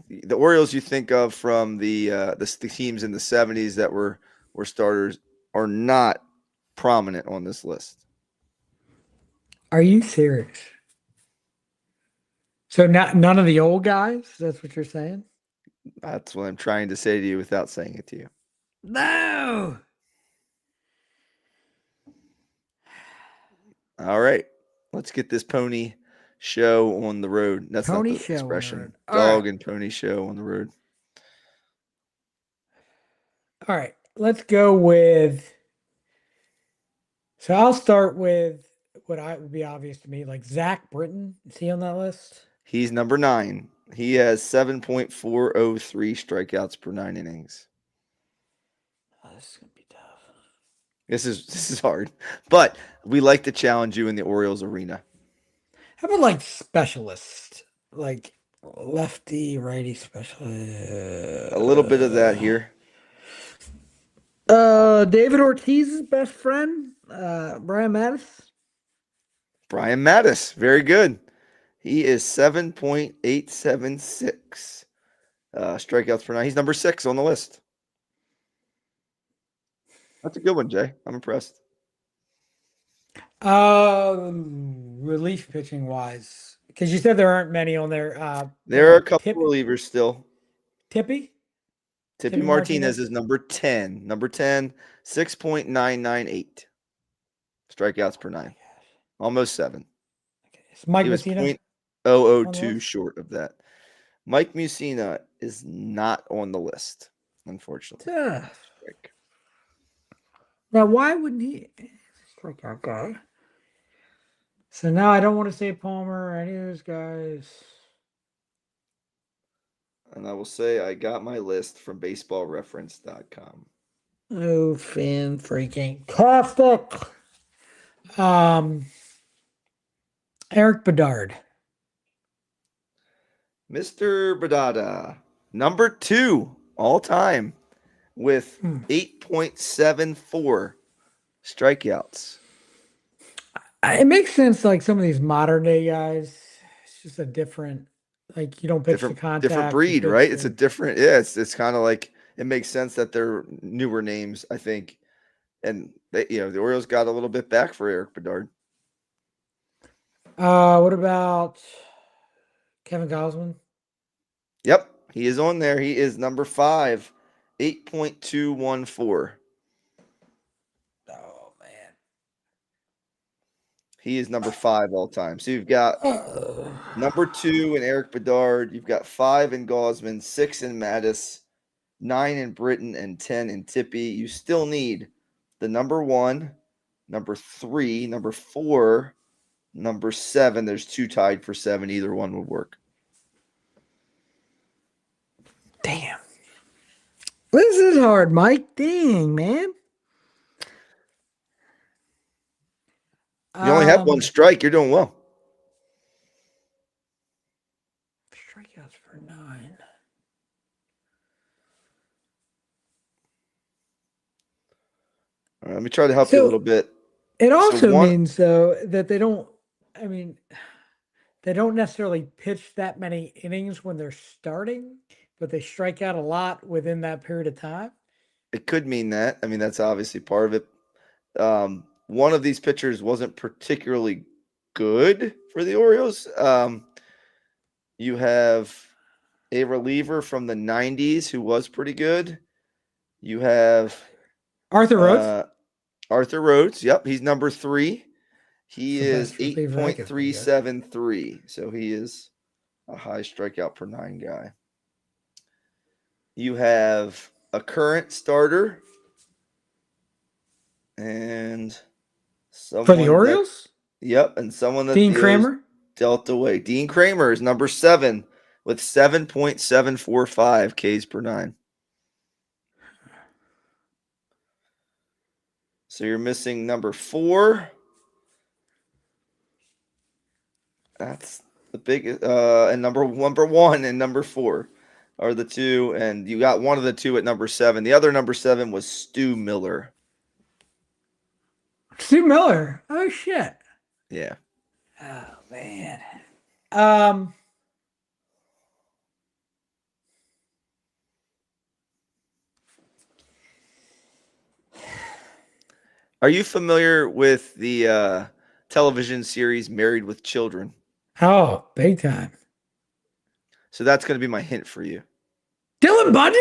The Orioles you think of from the teams in the 70s that were starters are not prominent on this list. Are you serious? So none of the old guys. That's what you're saying. That's what I'm trying to say to you without saying it to you. No. All right. Let's get this pony show on the road. That's not Pony the show on the expression. road. All Dog right. and pony show on the road. All right. Let's go with. So I'll start with what I would be obvious to me, like Zach Britton. Is he on that list? He's number 9. He has 7.403 strikeouts per 9 innings. Oh, this is gonna be tough. This is hard, but we like to challenge you in the Orioles arena. How about like specialist, like lefty, righty specialist? A little bit of that here. David Ortiz's best friend, Brian Mattis. Brian Mattis, very good. He is 7.876 strikeouts per 9. He's number 6 on the list. That's a good one, Jay. I'm impressed. Relief pitching wise, because you said there aren't many on there. There are a couple relievers still. Tippy Martinez is number 10. Number 10, 6.998 strikeouts per 9. Almost 7. Is Mike He was Mussina 0.002 short of that. Mike Mussina is not on the list, unfortunately. Now, why wouldn't he strikeout guy? So now I don't want to say Palmer or any of those guys. And I will say I got my list from baseballreference.com. Oh, fan freaking tastic. Eric Bedard. Mr. Badada, number 2 all time with 8.74 strikeouts. It makes sense, like some of these modern day guys, it's just a different, like you don't pitch the contact. Different breed, right? It's a different, it's kind of like, it makes sense that they're newer names, I think. And they, the Orioles got a little bit back for Eric Bedard. What about Kevin Gosman? Yep, he is on there. He is number 5, 8.214. Oh man, he is number 5 all time. So you've got number 2 in Eric Bedard. You've got 5 in Gosman, 6 in Mattis, 9 in Britton, and 10 in Tippy. You still need the number 1, number 3, number 4, number 7. There's 2 tied for 7. Either one would work. Damn. This is hard, Mike. Dang, man. You only have 1 strike. You're doing well. Strikeouts for 9. All right, let me try to help you a little bit. It also means, though, that they don't necessarily pitch that many innings when they're starting, but they strike out a lot within that period of time. It could mean that. I mean, that's obviously part of it. One of these pitchers wasn't particularly good for the Orioles. You have a reliever from the 90s who was pretty good. You have Arthur Rhodes. Arthur Rhodes. Yep, he's number 3. He is 8.373. So he is a high strikeout per 9 guy. You have a current starter and someone for the Orioles? And someone that Dean Kramer dealt away. Dean Kramer is number 7 with 7.745 Ks per 9. So you're missing number 4. That's the biggest. And number 1 and number 4 are the 2, and you got one of the 2 at number 7. The other number 7 was Stu Miller. Stu Miller. Oh shit. Yeah. Oh man. Are you familiar with the television series Married with Children? Oh, big time. So that's going to be my hint for you. Dylan Bundy?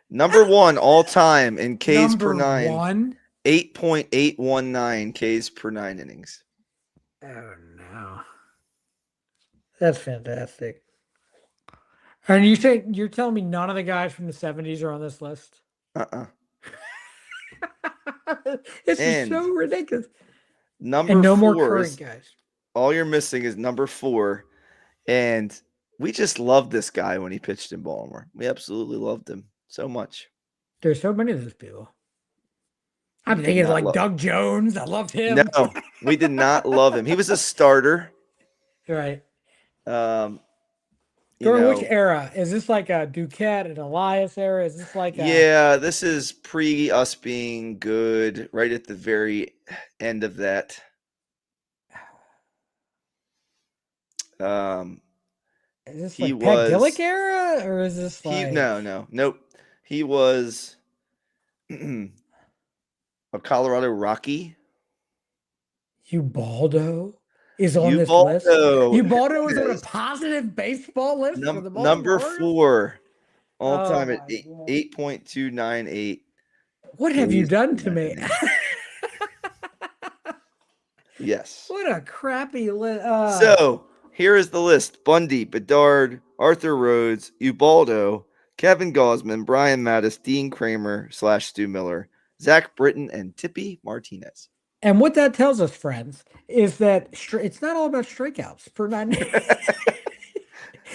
Number 1 all time in Ks per Number 9. one? 8.819 Ks per 9 innings. Oh, no. That's fantastic. And you're telling me none of the guys from the 70s are on this list? Uh-uh. This is And so ridiculous. Number And no 4 more current is, guys. all you're missing is number 4. And we just loved this guy when he pitched in Baltimore. We absolutely loved him so much. There's so many of those people. I'm We did thinking not like love- Doug Jones. I loved him. No, we did not love him. He was a starter. Right. You During know, which era? Is this like a Duquette and Elias era? Is this like a yeah, this is pre us being good, right at the very end of that. is this he like Pat was- Gillick era? Or is this like Nope. He was a Colorado Rocky. Ubaldo is on this list? Ubaldo. Ubaldo is on a Yes. positive baseball list for the Number Baltimore Orioles? 4 all Oh time at my God. 8.298. What have you Ks done per to 9 me? innings. Yes. What a crappy list. So here is the list: Bundy, Bedard, Arthur Rhodes, Ubaldo, Kevin Gausman, Brian Mattis, Dean Kramer / Stu Miller, Zach Britton, and Tippy Martinez. And what that tells us, friends, is that it's not all about strikeouts per 9.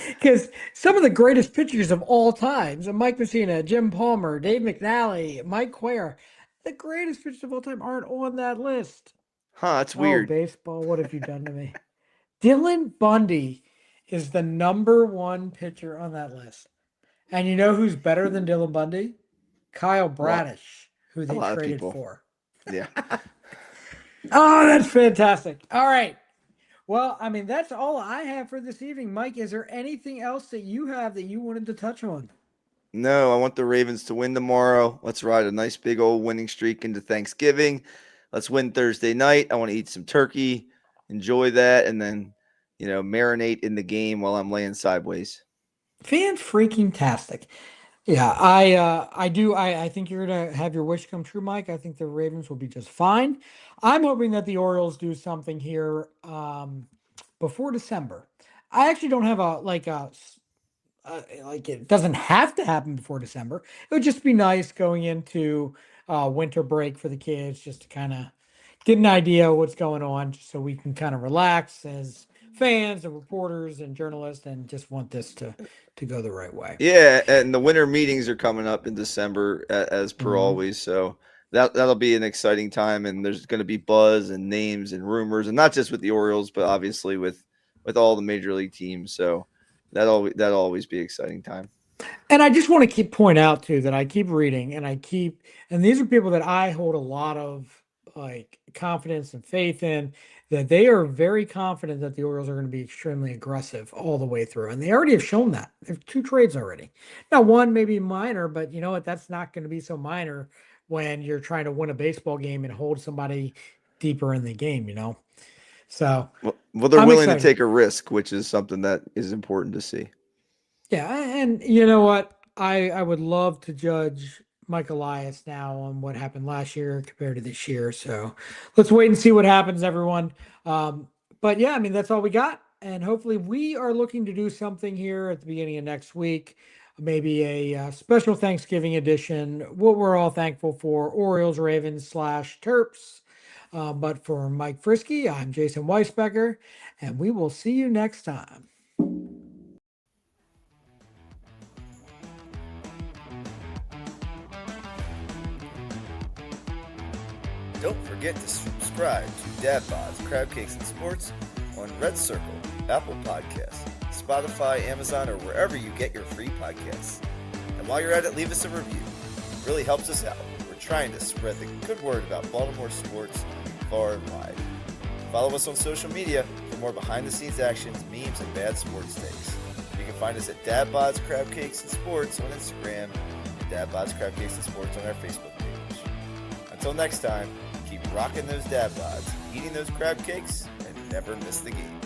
Because some of the greatest pitchers of all times, Mike Messina, Jim Palmer, Dave McNally, Mike Cuellar, the greatest pitchers of all time aren't on that list. Huh, that's weird. Oh, baseball, what have you done to me? Dylan Bundy is the number 1 pitcher on that list. And you know who's better than Dylan Bundy? Kyle Bradish, who they lot of traded people. for. Yeah. Oh, that's fantastic. All right. Well, I mean, that's all I have for this evening. Mike, is there anything else that you have that you wanted to touch on? No, I want the Ravens to win tomorrow. Let's ride a nice big old winning streak into Thanksgiving. Let's win Thursday night. I want to eat some turkey, enjoy that, and then, marinate in the game while I'm laying sideways. Fan-freaking-tastic. Yeah, I think you're gonna have your wish come true, Mike. I think the Ravens will be just fine. I'm hoping that the Orioles do something here before December. I actually don't have it doesn't have to happen before December. It would just be nice going into winter break for the kids, just to kind of get an idea of what's going on, just so we can kind of relax as fans and reporters and journalists, and just want this to go the right way. Yeah, and the winter meetings are coming up in December as per Mhm. always. So that'll be an exciting time, and there's going to be buzz and names and rumors, and not just with the Orioles, but obviously with all the major league teams. So that'll always be an exciting time. And I just want to point out too that I keep reading and these are people that I hold a lot of confidence and faith in, that they are very confident that the Orioles are going to be extremely aggressive all the way through. And they already have shown that. They have 2 trades already. Now, one may be minor, but you know what? That's not going to be so minor when you're trying to win a baseball game and hold somebody deeper in the game, So, well, they're I'm willing to excited. take a risk, which is something that is important to see. yeah, and you know what? I would love to judge Mike Elias now on what happened last year compared to this year. So let's wait and see what happens, everyone. But yeah, I mean, that's all we got. And hopefully we are looking to do something here at the beginning of next week, maybe a special Thanksgiving edition, what we're all thankful for, Orioles, Ravens / Terps. But for Mike Frisky, I'm Jason Weisbecker, and we will see you next time. Don't forget to subscribe to Dad Bods, Crabcakes, and Sports on Red Circle, Apple Podcasts, Spotify, Amazon, or wherever you get your free podcasts. And while you're at it, leave us a review. It really helps us out. We're trying to spread the good word about Baltimore sports far and wide. Follow us on social media for more behind-the-scenes actions, memes, and bad sports takes. You can find us at Dad Bods, Crabcakes, and Sports on Instagram, and Dad Bods, Crabcakes, and Sports on our Facebook page. Until next time, keep rocking those dad bods, eating those crab cakes, and never miss the game.